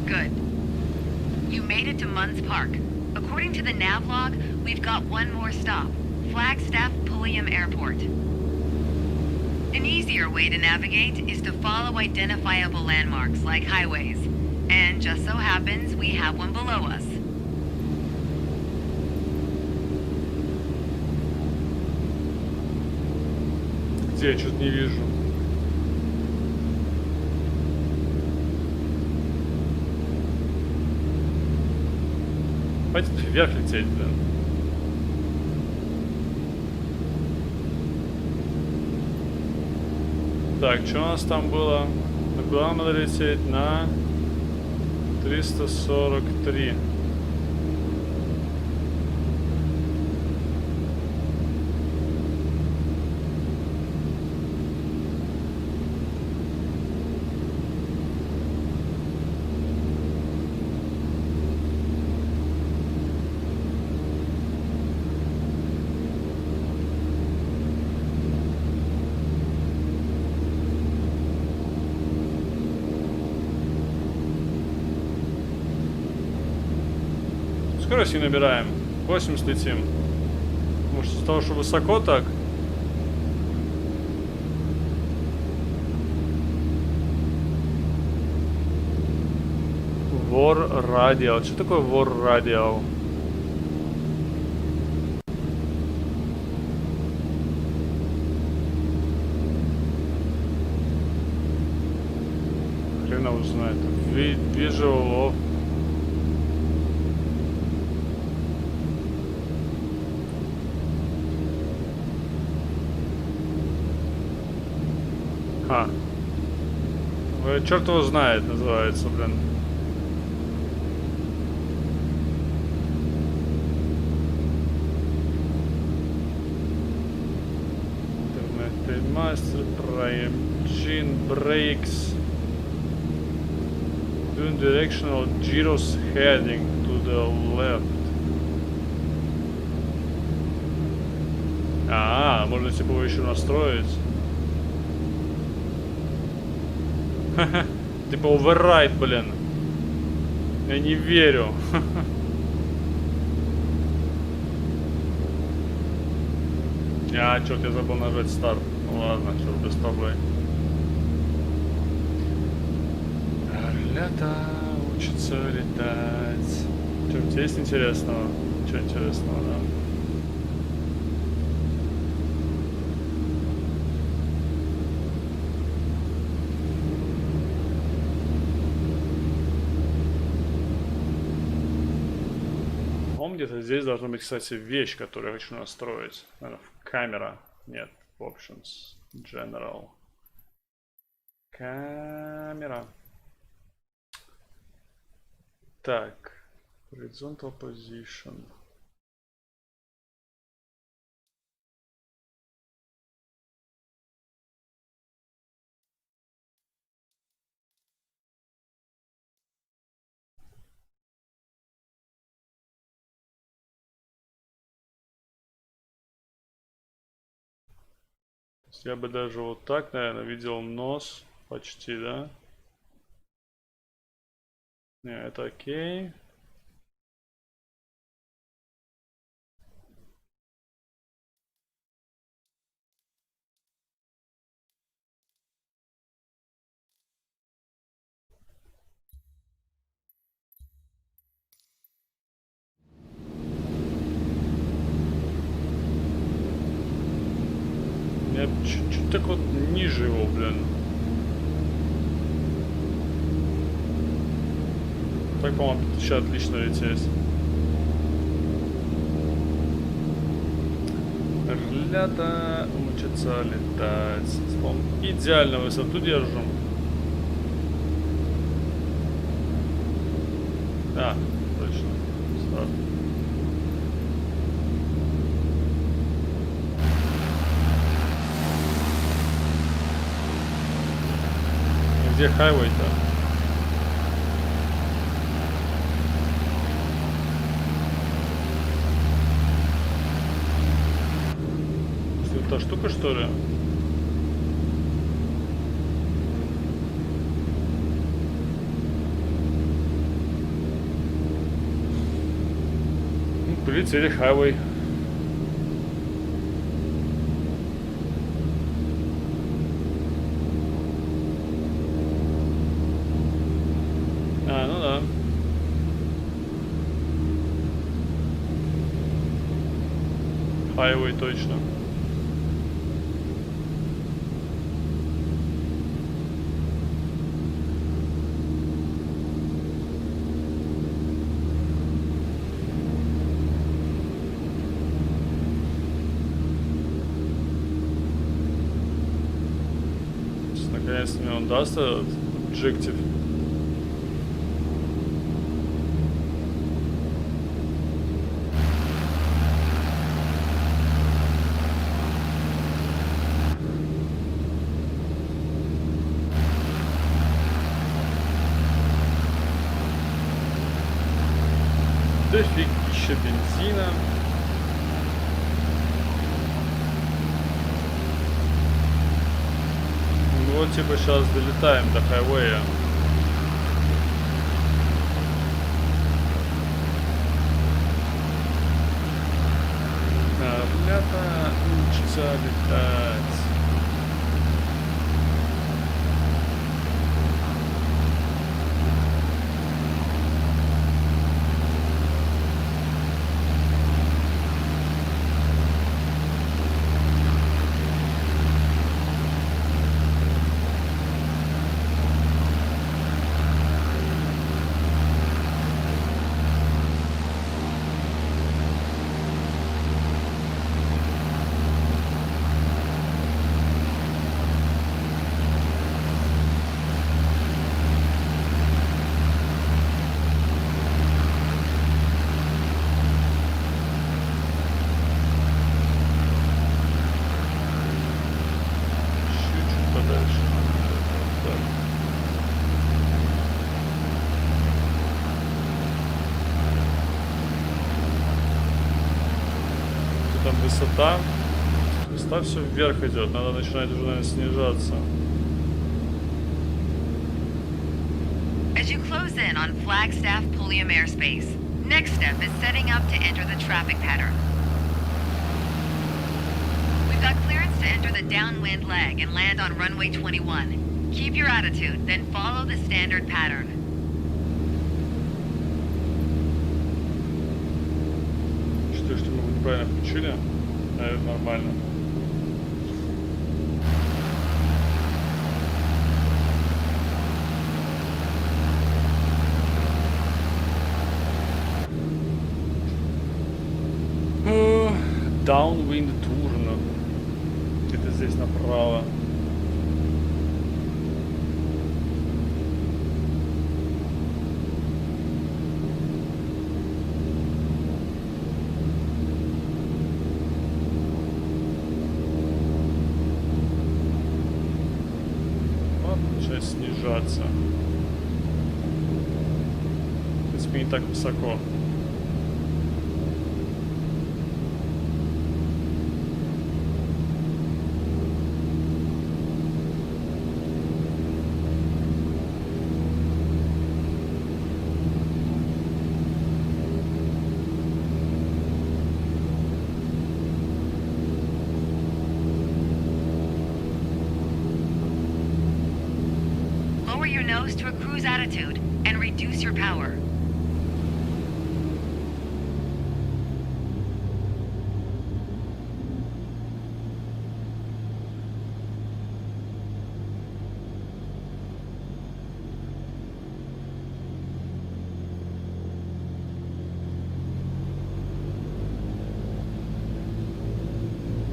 Good. You made it to Munns Park. According to the nav log, we've got one more stop. Flagstaff Pulliam Airport. An easier way to navigate is to follow identifiable landmarks like highways. And just so happens we have one below us. Где? Я что-то не вижу. Хватит вверх лететь, блин. Так, что у нас там было? На куда нам надо лететь? На 343. Скорость не набираем. 80 летим. Может, из-за того, что высоко так? Вор радиал. Что такое вор радиал? Хрена узнает. Visual of. Черт его знает, называется, блин. Интернет-мастер, Prime Gene Breaks. Doing directional gyros heading to the left. Можно типа его еще настроить. Типа оверрайд, блин. Я не верю. Черт, я забыл нажать старт. Ну ладно, черт, без тобой. Орлята учатся летать. Что-нибудь есть интересного? Что интересного, да? Где-то здесь должна быть, кстати, вещь, которую я хочу настроить. Наверное, камера. Нет, options. General. Камера. Так. Horizontal position. Я бы даже вот так, наверное, видел нос. Почти, да? Не, это окей. Я чуть-чуть так вот ниже его, блин. Так, по-моему, еще отлично лететь. Орлята учатся летать. Идеально высоту держу. А, точно. Старт. Где хайвей-то? Та штука, что ли? Ну, прилетели хайвей. А, ну да. Хайвей точно. Наконец-то мне он даст этот объектив. Дофигища бензина. Ну вот типа сейчас долетаем до хайвея. Орлята учатся летать. Там высота. Высота все вверх идет. Надо начинать уже, наверное, снижаться. As you close in on Flagstaff Pulliam airspace, next step is setting up to enter the traffic pattern. We've got clearance to enter the downwind leg and land on runway 21. Keep your attitude, then follow the standard pattern. Что мы неправильно включили? Наверное, нормально. Downwind turn. Где-то здесь направо. начинает снижаться. В принципе, не так высоко. Lower your nose to a cruise attitude and reduce your power.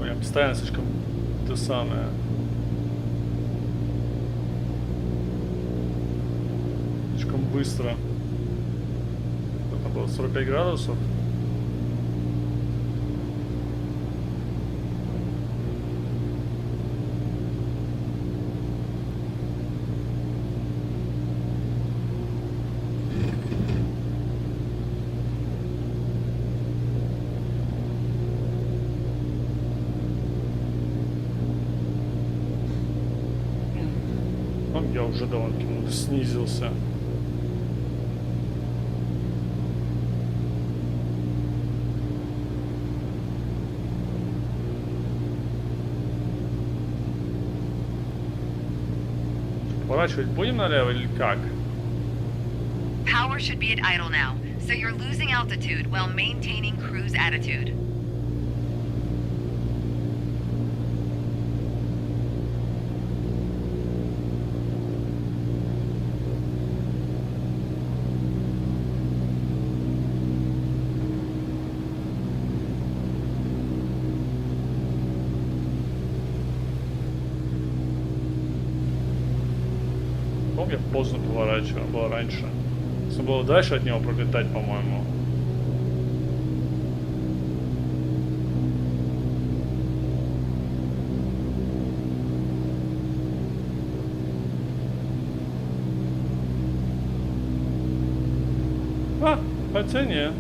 Ой, я постоянно слишком то самое. Слишком быстро. Это было 45 градусов. Я уже довольно-таки снизился. Поворачивать будем налево или как? Power should be at idle now, so you're losing altitude while maintaining cruise attitude. Помню, я поздно поворачивал, было раньше. Нужно было дальше от него пролетать, по-моему. А, хотя не.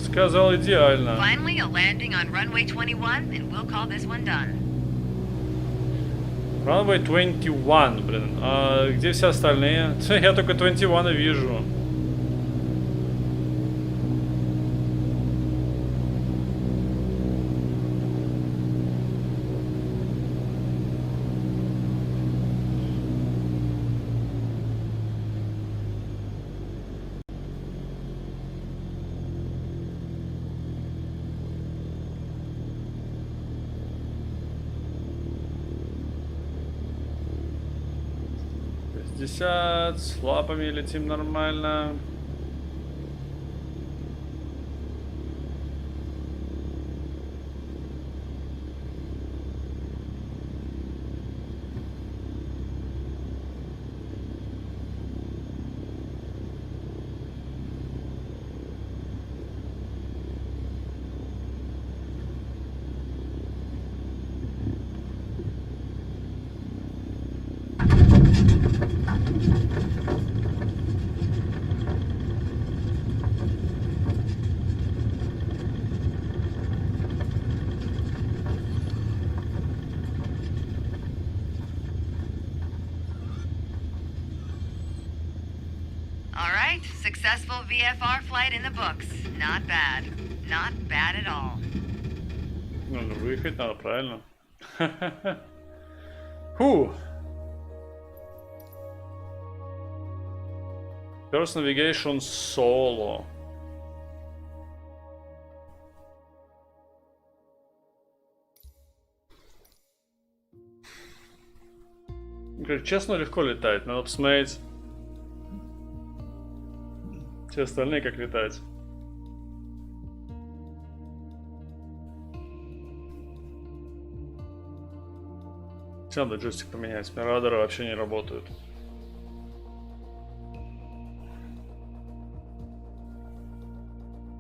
Сказал идеально. Finally, a landing on runway 21, and we'll call this one done. Runway 21, блин. А где все остальные? Я только 21 вижу. С лапами летим нормально. Alright, successful VFR flight in the books. Not bad. Not bad at all. Нужно выехать, надо, правильно? Фу! First navigation solo. Как честно, легко летать. Надо посмотреть все остальные, как летать. Все, надо джойстик поменять. У меня радары вообще не работают.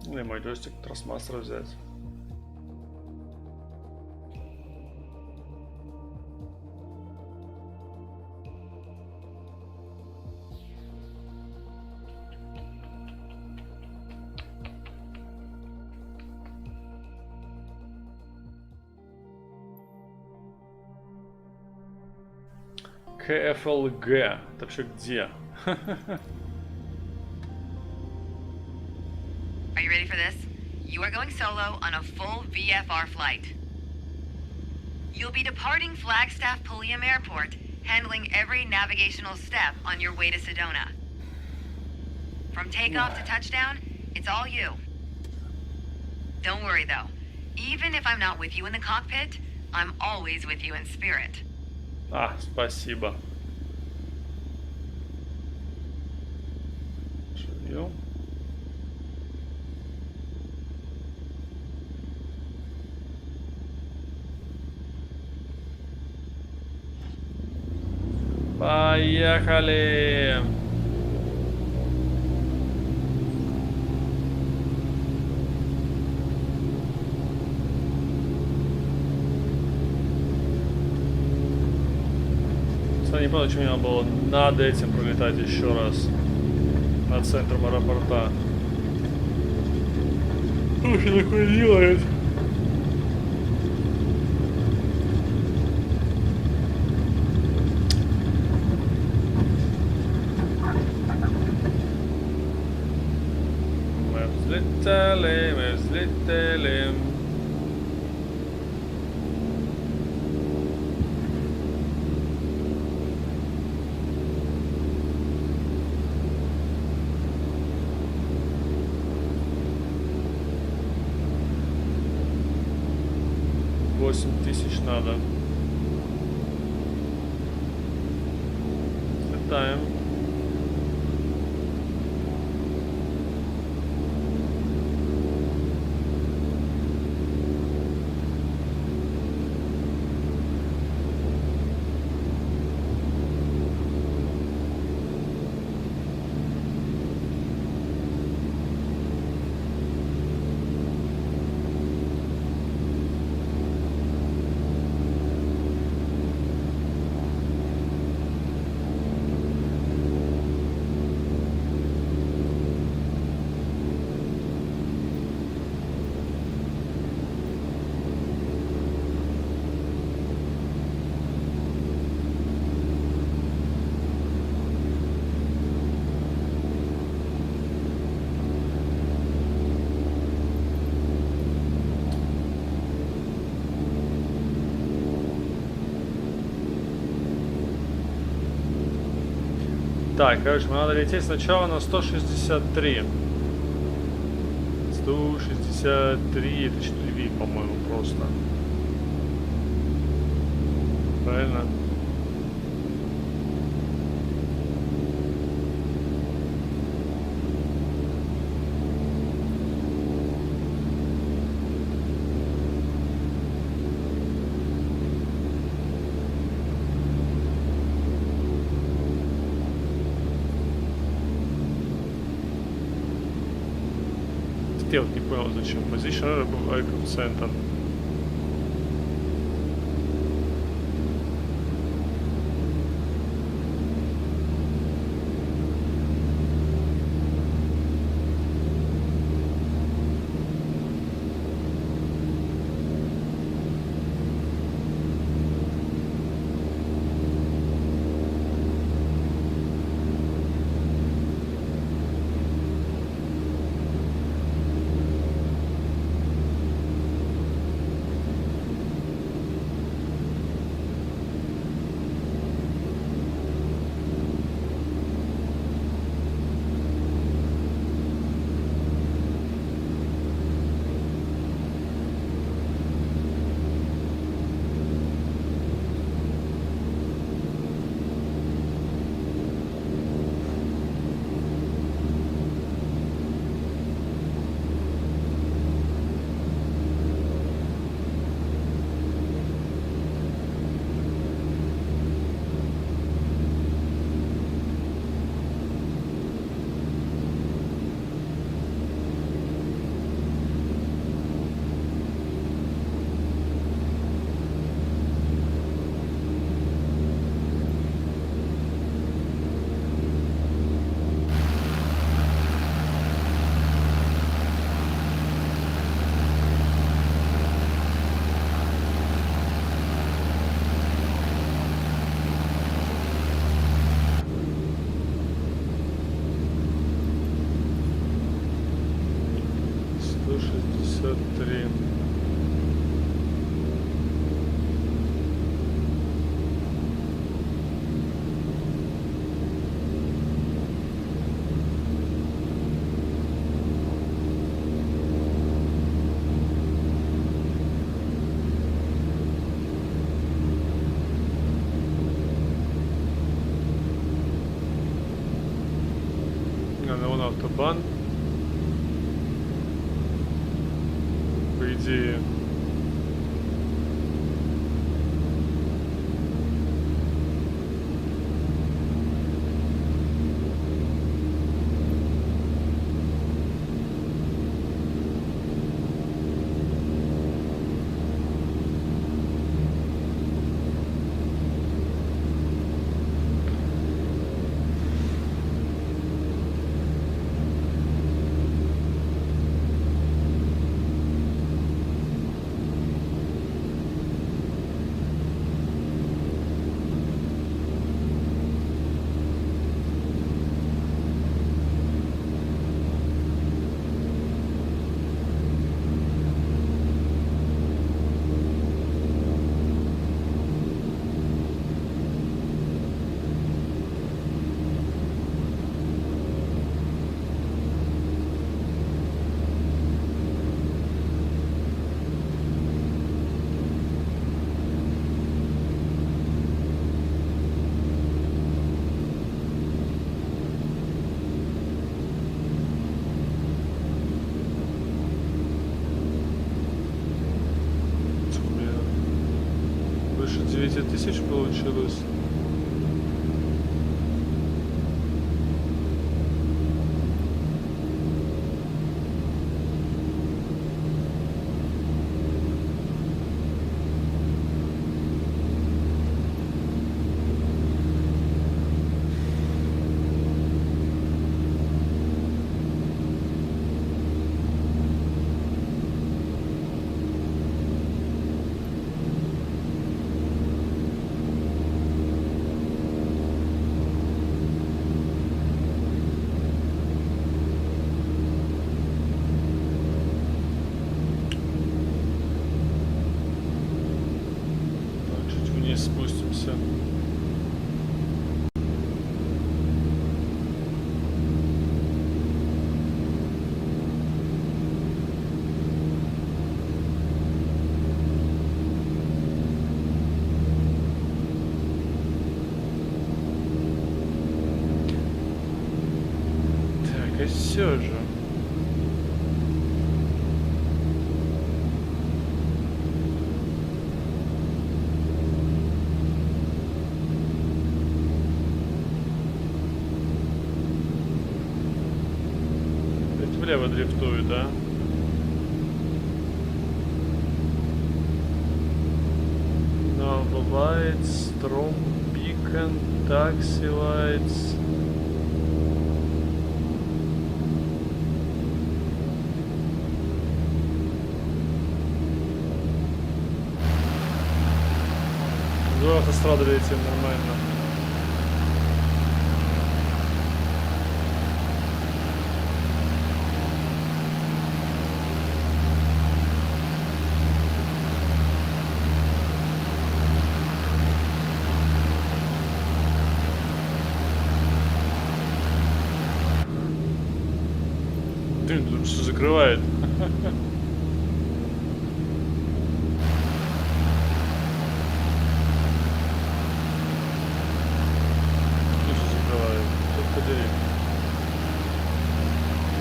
И мой джойстик Трасмастера взять. КФЛГ. Это вообще где? Are you ready for this? You are going solo on a full VFR flight. You'll be departing Flagstaff Pulliam Airport, handling every navigational step on your way to Sedona. From takeoff to touchdown, it's all you. Don't worry though. Even if I'm not with you in the cockpit, I'm always with you in spirit. А, спасибо. Живьем. Поехали! Я не понял, почему мне надо было над этим пролетать еще раз. Над центром аэропорта. Что такое делает? Мы взлетели. Тысяч надо. Летаем. Так, короче, мне надо лететь сначала на 163. 163, это что-то вид, по-моему, просто. Правильно? Я вот не понял, зачем. Position Icon Center. 163. Вон автобан. По идее. Больше 9000 получилось. Чуть вниз спустимся. Так, и все же. Влево дрифтует, да? Normal lights, strong beacon, taxi lights. До автострады летим нормально. Блин, тут все закрывает. Все закрывает. Тут подери.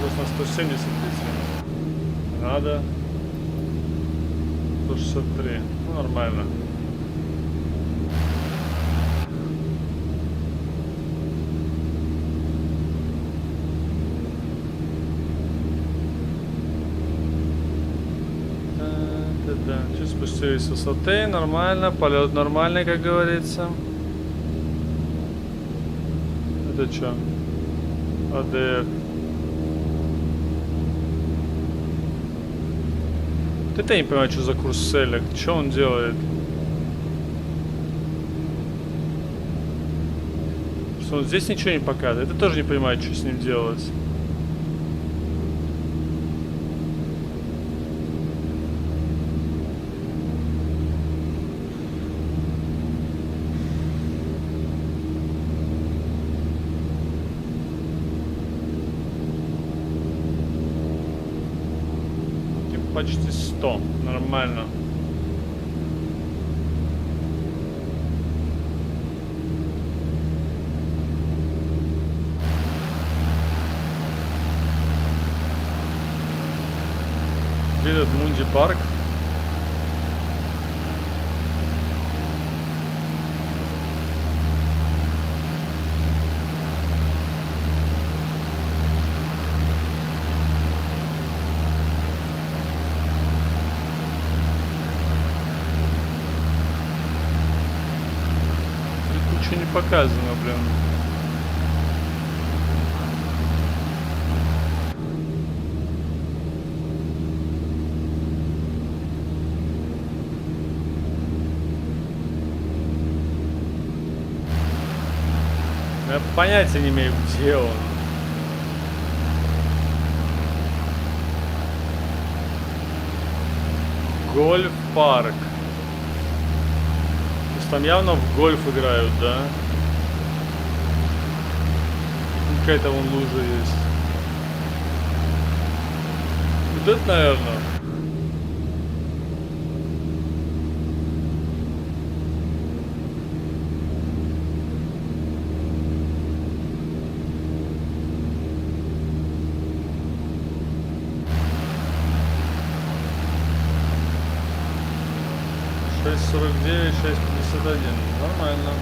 Просто на 170 летим. Надо. 163. Ну, нормально. Да, чуть спустились с высоты, нормально, полет нормальный, как говорится. Это что? АДФ. Это я не понимаю, что за курс селек, что он делает? Что он здесь ничего не показывает, это тоже не понимаю, что с ним делать. почти 100. Нормально. Где этот Мунди парк? Тут ничего не показано, блин. Я понятия не имею, где он. Гольф-парк. То есть там явно в гольф играют, да? Какая-то вон лужа есть. Вот это, наверное. Шесть 49, 6:51. Нормально.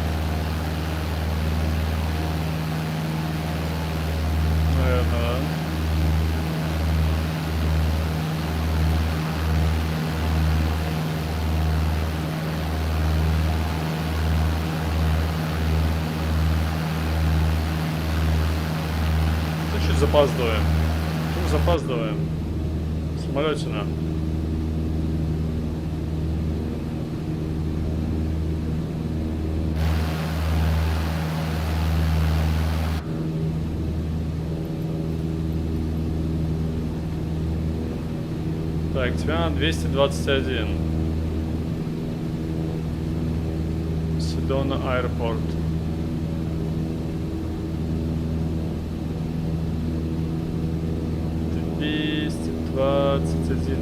Наверное, да. Чуть запаздываем. Чуть запаздываем. В самолете на. Так, тебя на 221. Седона Аэропорт. — 221.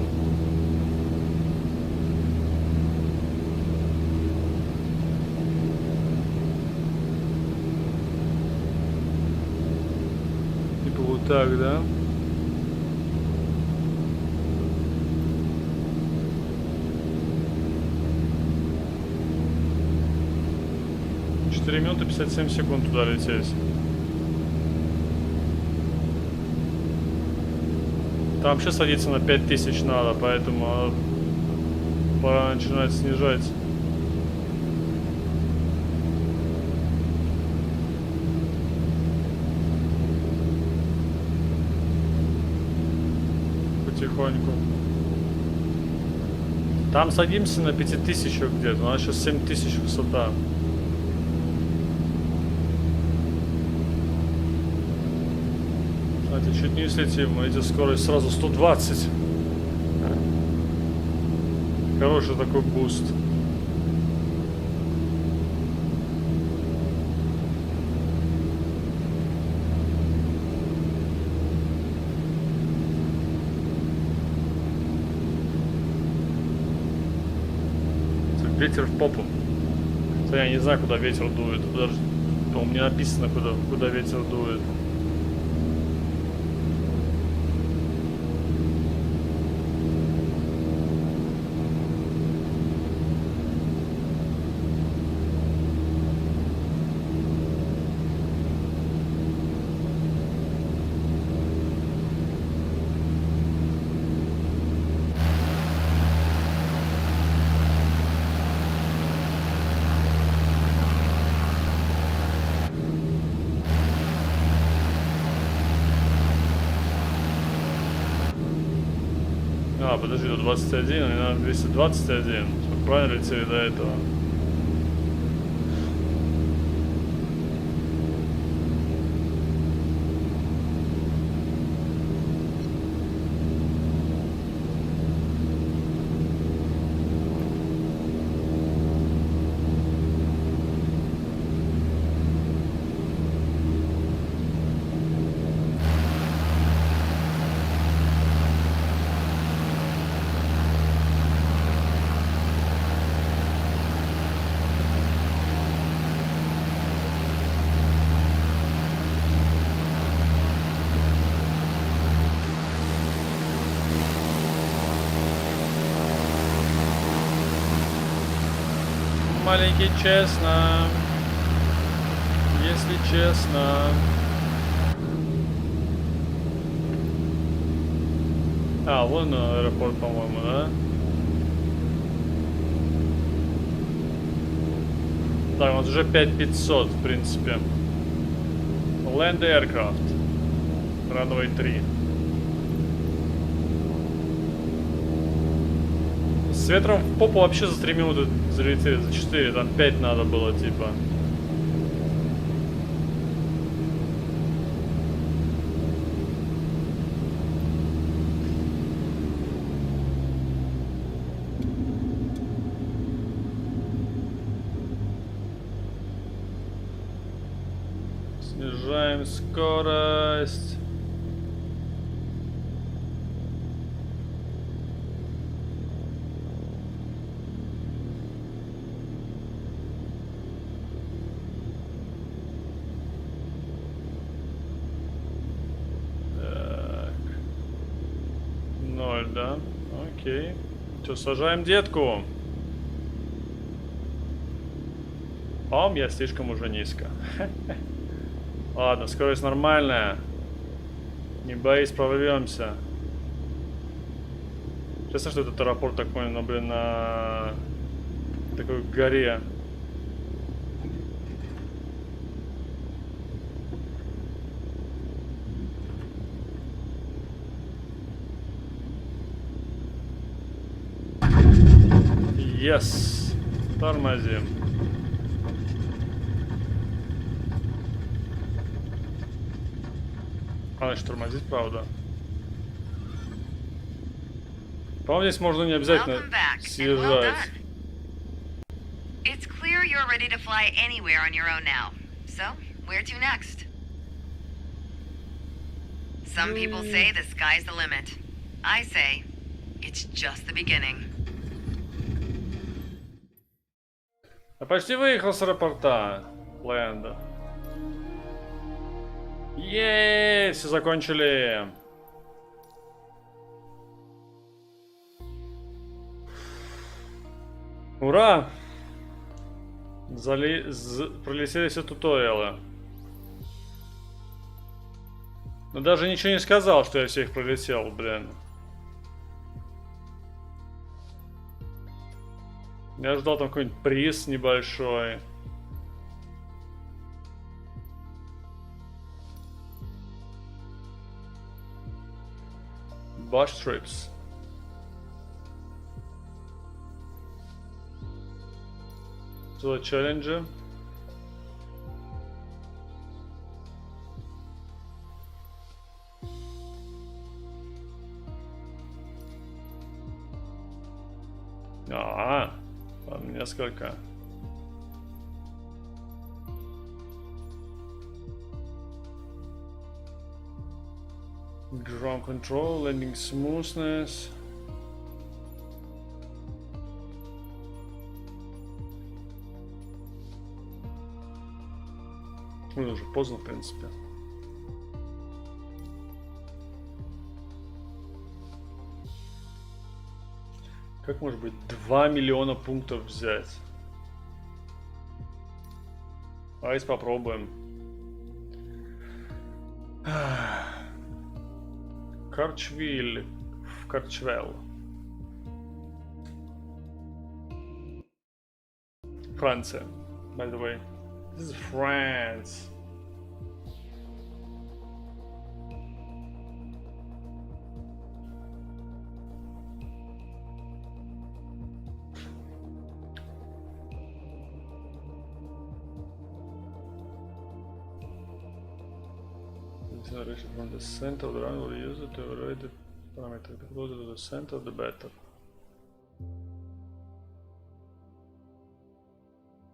Типа вот так, да? Минуты 57 секунд туда лететь. Там вообще садиться на 5000 надо, поэтому пора начинать снижать. Потихоньку. Там садимся на 5000 где-то, у нас сейчас 7000 высота. Чуть не слетим, эти скорость сразу 120. Хороший такой буст. Ветер в попу. Хотя я не знаю, куда ветер дует. Даже, по-моему, не написано, куда ветер дует. А, подожди, тут 21, а мне надо 221. Правильно летели до этого? маленький, честно. Если честно. А, вон аэропорт, по-моему, да? Так, у нас уже 5500, в принципе. Land Aircraft. Runway 3. С ветром в попу вообще за 3 минуты залетели, за 4, там 5 надо было, типа. Снижаем скорость. Так. 0, да? Окей. Что, сажаем детку? Я слишком уже низко. Ладно, скорость нормальная. Не боись, прорвемся. Честно, что этот аэропорт такой, ну, блин, на такой горе. Yes. Тормозим. Значит, тормозить, правда. По-моему, здесь можно не обязательно Welcome back, and well съезжать. done. It's clear you're ready to fly anywhere on your own now. So, where to next? Some people say the sky's the limit. I say, it's just the beginning. Я почти выехал с аэропорта Лэнда. Есть, все закончили. Ура! Пролетели все туториалы. Но даже ничего не сказал, что я всех пролетел, блин. Я ждал там какой-нибудь приз небольшой. Bus trips. Что за челленджи? Там несколько. Ground control, landing smoothness. Уже поздно, в принципе. Как может быть 2 миллиона пунктов взять? Давайте попробуем. Карчвиль. В Карчвелл. Франция. By the way. This is France. Acceleration from the center of the run will be used to evaluate the parameter. The closer to the center, the better.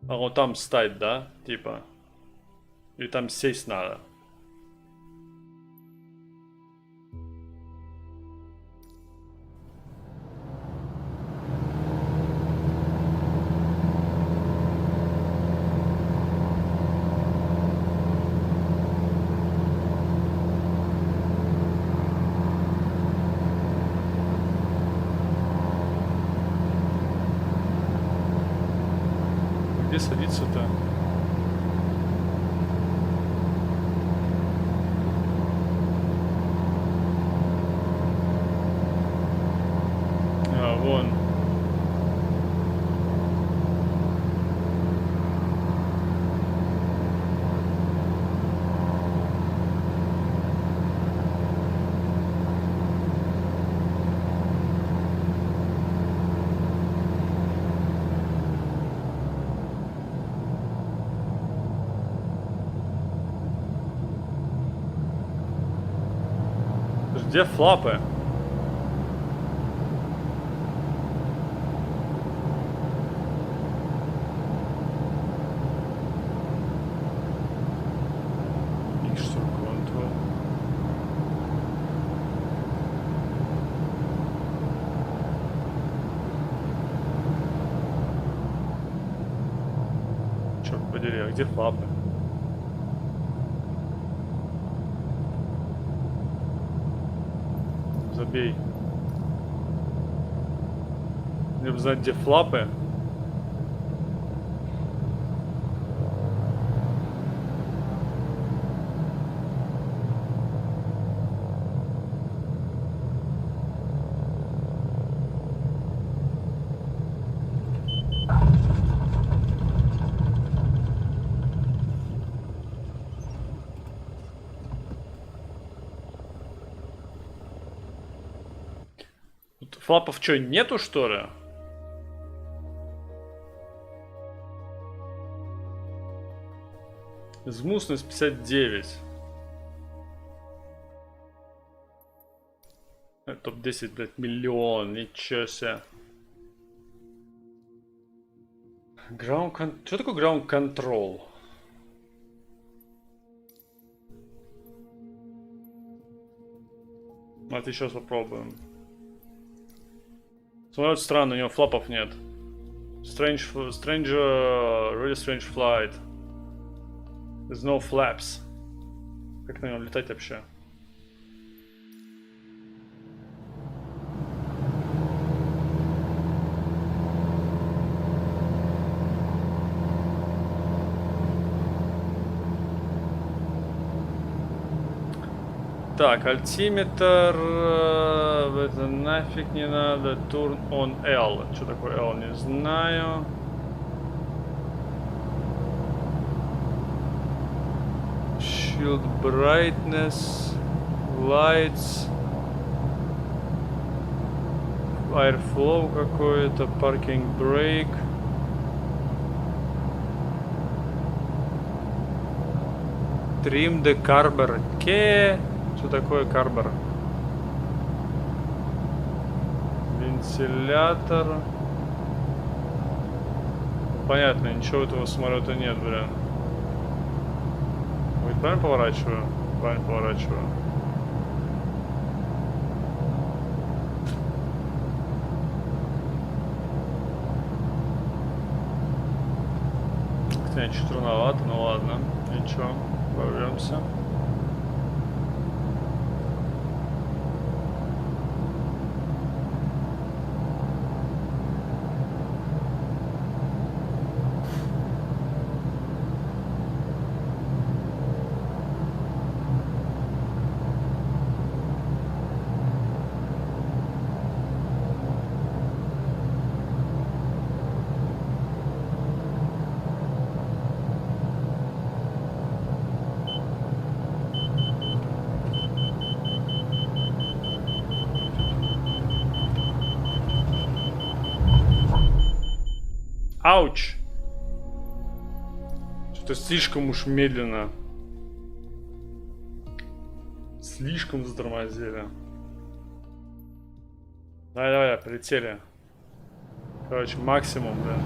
А вот там стать, да? Типа. Или там сесть надо. Где флапы? И что контрол? Черт подери, а где флапы? Забей. Мне бы знать, где флапы. Тут флапов что, нету, что ли? Измусность 59. Топ-10, блядь, миллион. Ничего себе. Что такое ground control? Давайте еще раз попробуем. Смотри, вот странно, у него флапов нет. Really strange flight. There's no flaps. Как на нем летать вообще? Так, альтиметр, это нафиг не надо. Turn on L. Что такое L, не знаю. Shield brightness, lights, airflow какой-то, parking brake. Trim the carburetor. Что такое карбор? Вентилятор. Понятно, ничего этого самолета нет, блин. Ой, правильно поворачиваю? Правильно поворачиваю. Хотя чуть рановато, ну ладно. Ничего, прорвемся. Ауч! Что-то слишком уж медленно. Слишком затормозили. Давай, полетели. Короче, максимум, да.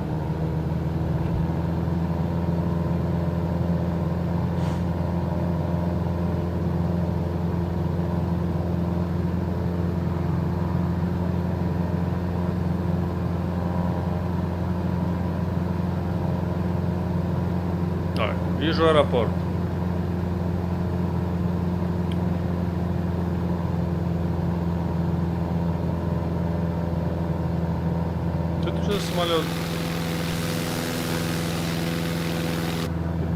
Вижу аэропорт. Что это за самолет?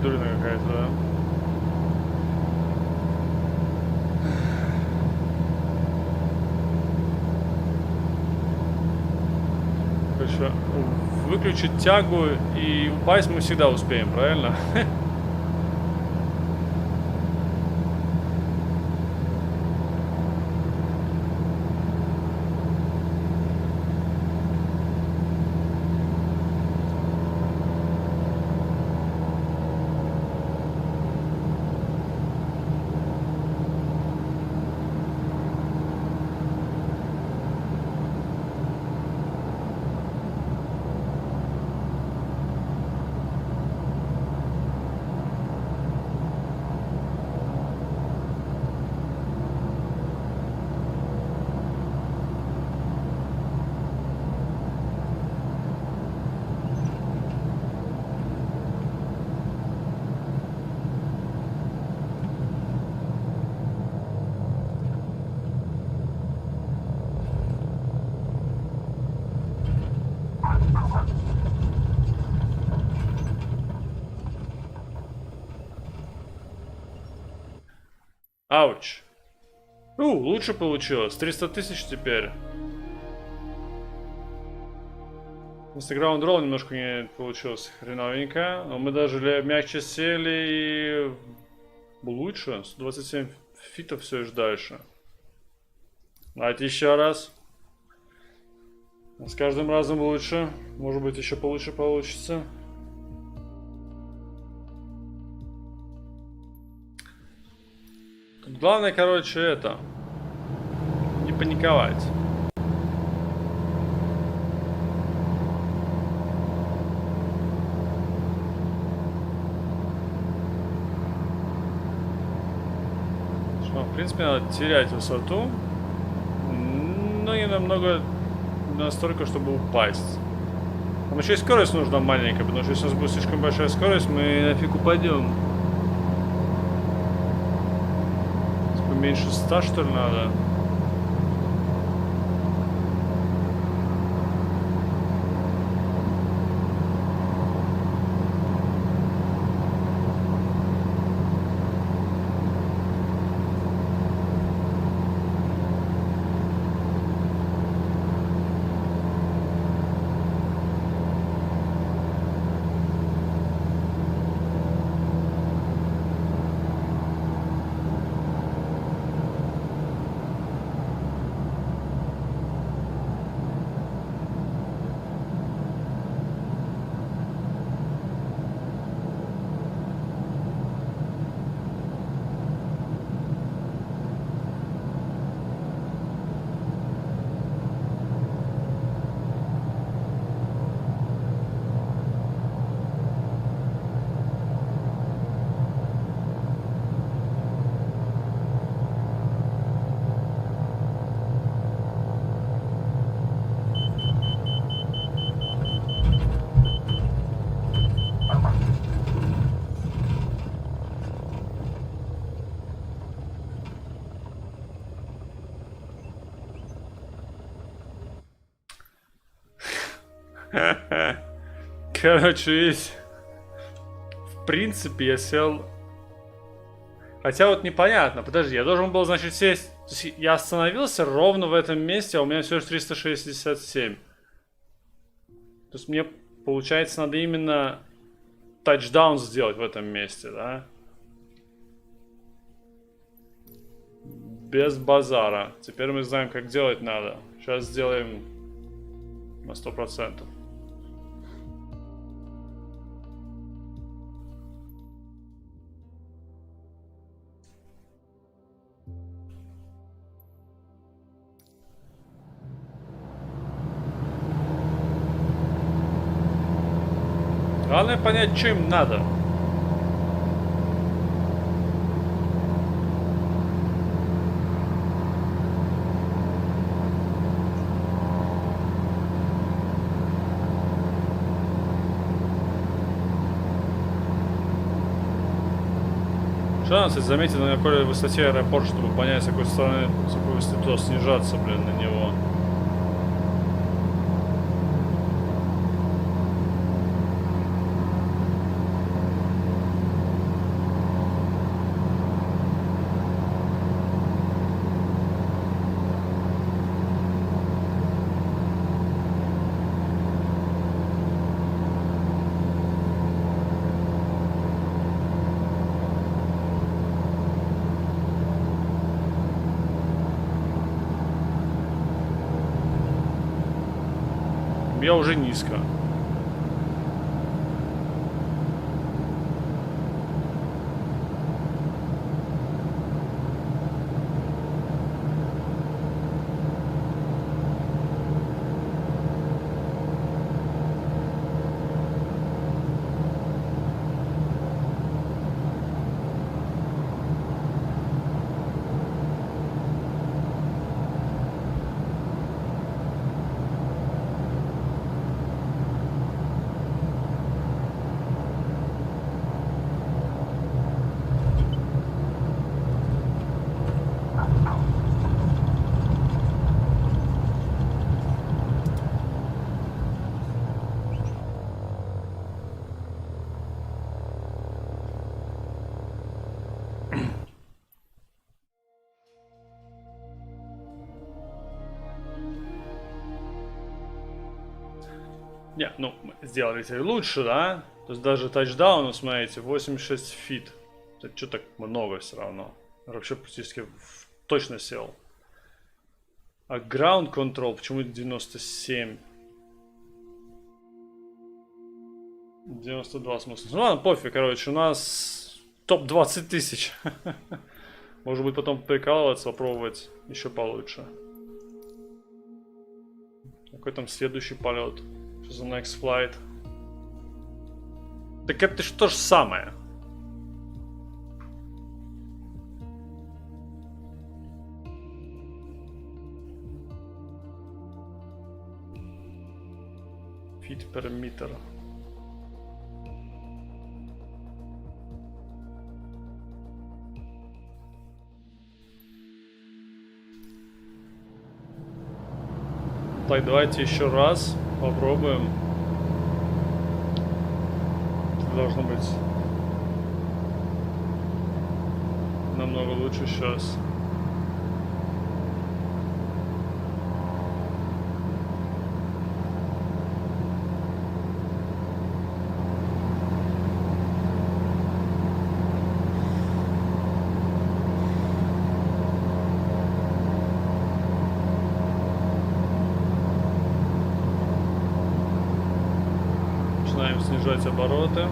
Дурина какая-то, да? Короче, выключить тягу и упасть мы всегда успеем, правильно? Ауч. Лучше получилось. 300 тысяч теперь. Инстаграм ролл немножко не получилось хреновенько. Но мы даже мягче сели и лучше. 127 фитов все же дальше. Давайте еще раз. С каждым разом лучше. Может быть, еще получше получится. Тут главное, короче, это... Не паниковать. Что, в принципе, надо терять высоту. Но не намного... Настолько, чтобы упасть. Нам еще и скорость нужна маленькая, потому что если у нас будет слишком большая скорость, мы нафиг упадем. Меньше 100, что ли, надо? Короче, ведь в принципе я сел. Хотя вот непонятно. Подожди, я должен был, значит, сесть. Я остановился ровно в этом месте, а у меня всего лишь 367. То есть мне, получается, надо именно тачдаун сделать в этом месте, да? Без базара. Теперь мы знаем, как делать надо. Сейчас сделаем на 100%. Главное понять, что им надо. Что надо, кстати, заметить, на какой высоте аэропорт, чтобы понять, с какой стороны, с какой высоты туда снижаться, блин, на него. Я уже низко. Не, ну, мы сделали теперь лучше, да? То есть даже тачдаун, смотрите, 86 фит. Это что так много все равно? Вообще практически точно сел. А ground control почему 97? 92 смысл. Ну ладно, пофиг, короче, у нас топ 20 тысяч. Может быть потом прикалываться, попробовать еще получше. Какой там следующий полет? Что за next flight? Так это же то же самое. Feet per meter. Так, давайте еще раз попробуем. Это должно быть намного лучше сейчас. Начинаем снижать обороты.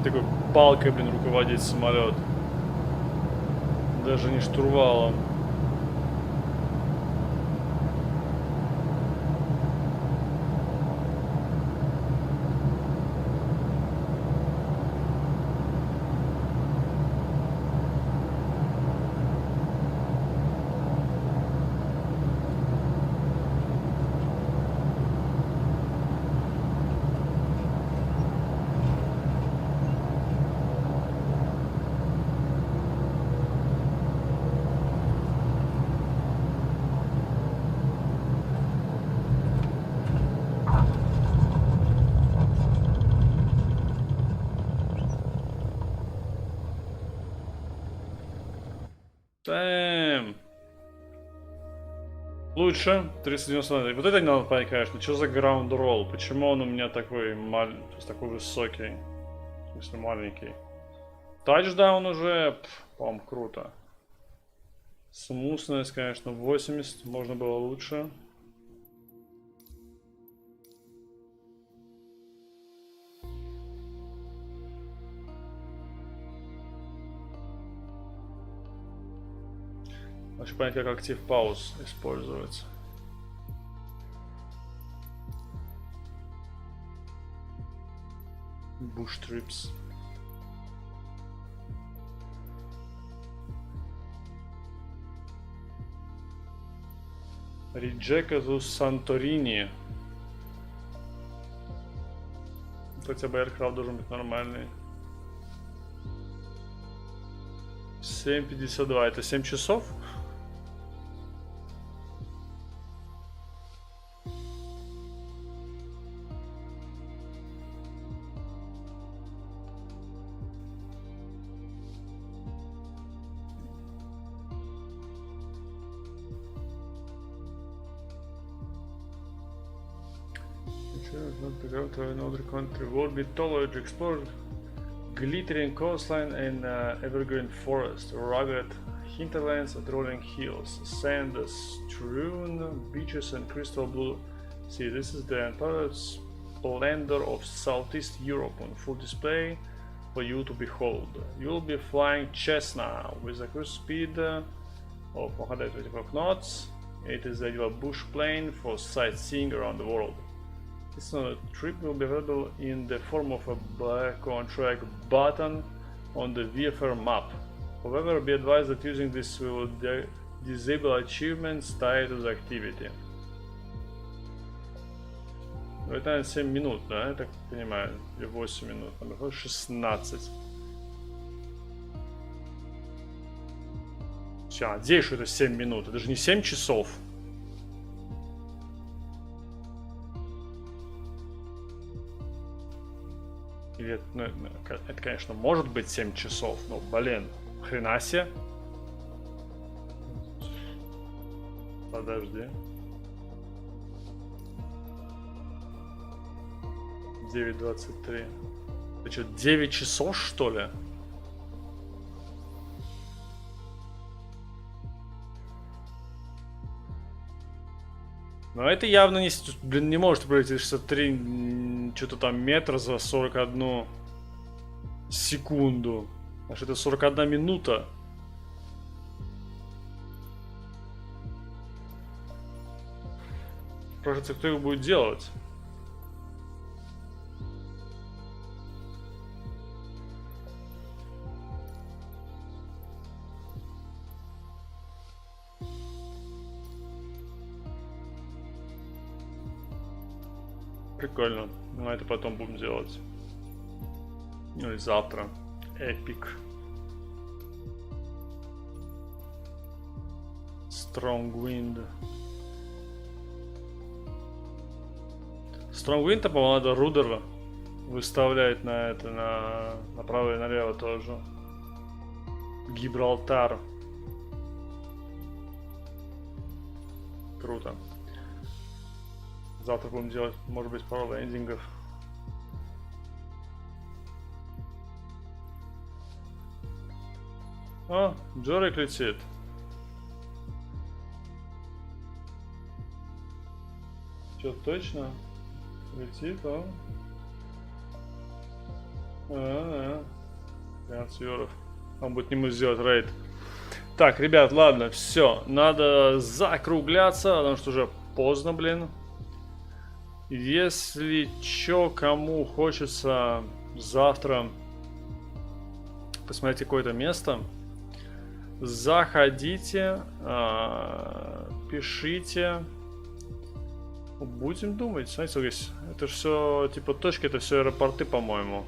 Такой палкой, блин, руководить самолет. Даже не штурвалом. Дэм. Лучше 390. Вот это не надо понять, конечно. Что за ground roll? Почему он у меня такой такой высокий? В смысле маленький. Тачдаун уже, по-моему, круто. Смусность, конечно, 80. Можно было лучше. Хочу понять, как актив пауз используется. Bush trips. Rejectus Santorini. Хотя бы aircraft должен быть нормальный. 7:52. Это 7 часов? Not to go to another country would be tolerant to explore glittering coastline and evergreen forest, rugged hinterlands and rolling hills, sand strewn beaches and crystal blue sea. This is the entire splendor of Southeast Europe on full display for you to behold. You'll be flying Cessna with a cruise speed of 125 knots. It is the ideal bush plane for sightseeing around the world. This trip will be available in the form of a black on-track button on the VFR map. However, be advised that using this will disable achievements tied to the activity. Это, наверное, 7 минут, да, я так понимаю. Или 8 минут. Там выходит 16. Я надеюсь, что это 7 минут. Это же не 7 часов. Или это, ну, это, конечно, может быть 7 часов, но, блин, хрена себе. Подожди. 9:23. Ты что, 9 часов, что ли? Но это явно не, блин, не может пройти 63 что-то там метра за 41 секунду. Аж это 41 минута. Кажется, кто их будет делать? Прикольно. Но это потом будем делать. Ну и завтра. Эпик. Strong Wind. Strong Wind, по-моему, надо рудер выставлять на это, направо и налево тоже. Гибралтар. Круто. Завтра будем делать, может быть, пару лендингов. О, Джорик летит. Чё, точно? Летит, а? 15 евро. Он будет ему сделать рейд. Так, ребят, ладно, все. Надо закругляться, потому что уже поздно, блин. Если чё, кому хочется завтра посмотреть какое-то место, заходите, пишите. Будем думать. Знаете, здесь это все типа точки, это все аэропорты, по-моему.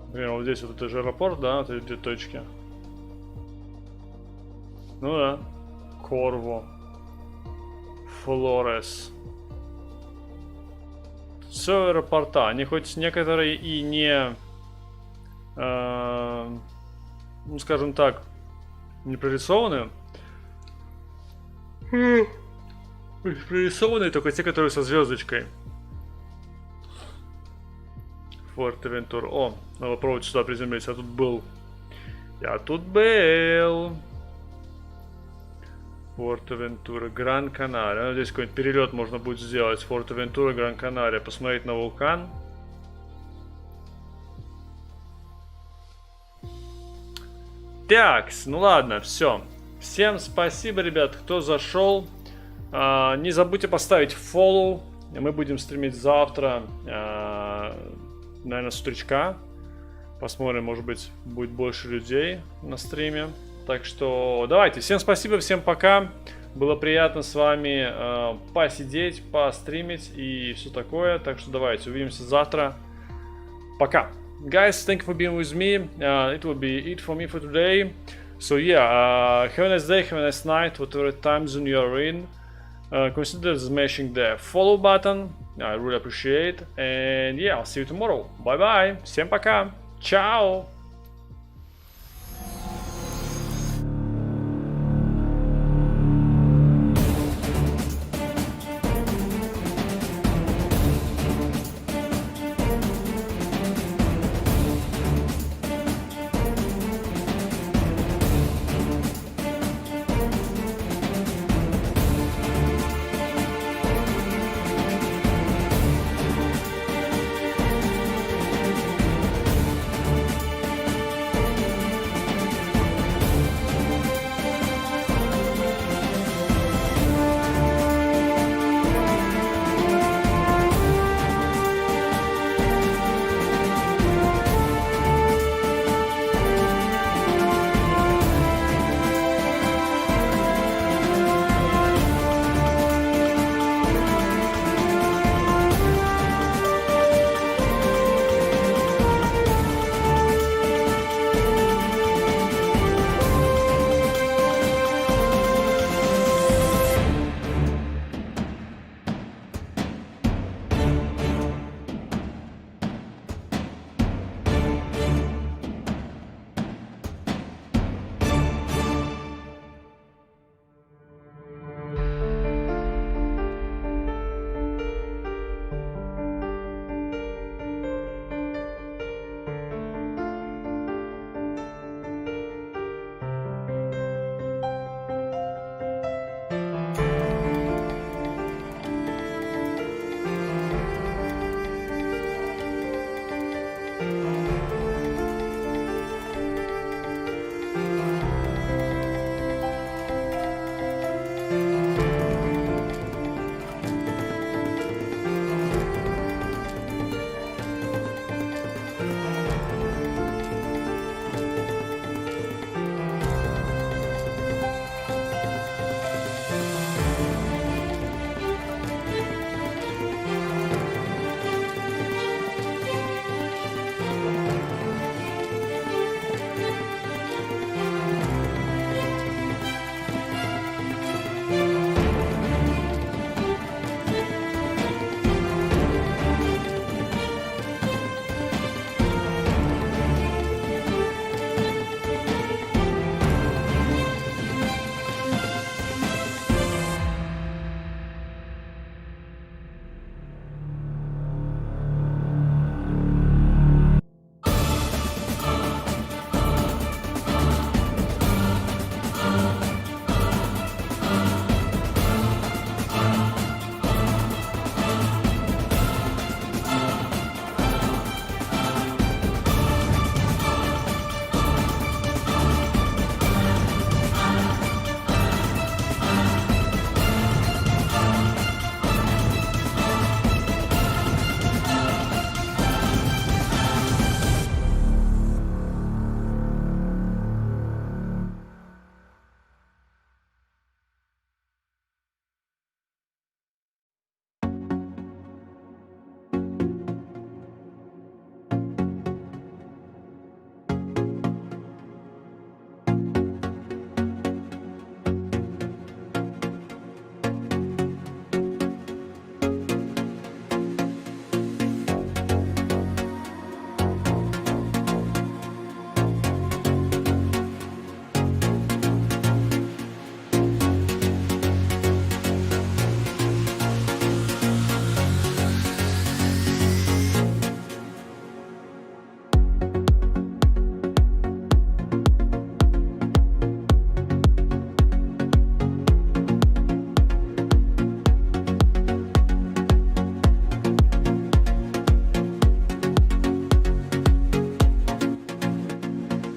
Например, вот здесь вот это же аэропорт, да, это две точки. Ну да. Корво. Флорес. Все аэропорта. Они хоть некоторые и не, ну скажем так, не прорисованы. Прорисованы только те, которые со звездочкой. Форт-Авентура. О, надо попробовать сюда приземлиться. Я тут был. Я тут был. Форт-Авентура, Гран-Канария. Здесь какой-нибудь перелет можно будет сделать. Форт-Авентура, Гран-Канария. Посмотреть на вулкан. Так, ну ладно, все. Всем спасибо, ребят, кто зашел. Не забудьте поставить follow. Мы будем стримить завтра, наверное, с утречка. Посмотрим, может быть, будет больше людей на стриме. Так что давайте. Всем спасибо, всем пока. Было приятно с вами посидеть, постримить и все такое. Так что давайте, увидимся завтра. Пока. Guys, thank you for being with me. It will be it for me for today. So yeah, have a nice day, have a nice night, whatever time zone you are in. Consider smashing the follow button. I really appreciate. And yeah, I'll see you tomorrow. Bye bye. Всем пока. Ciao.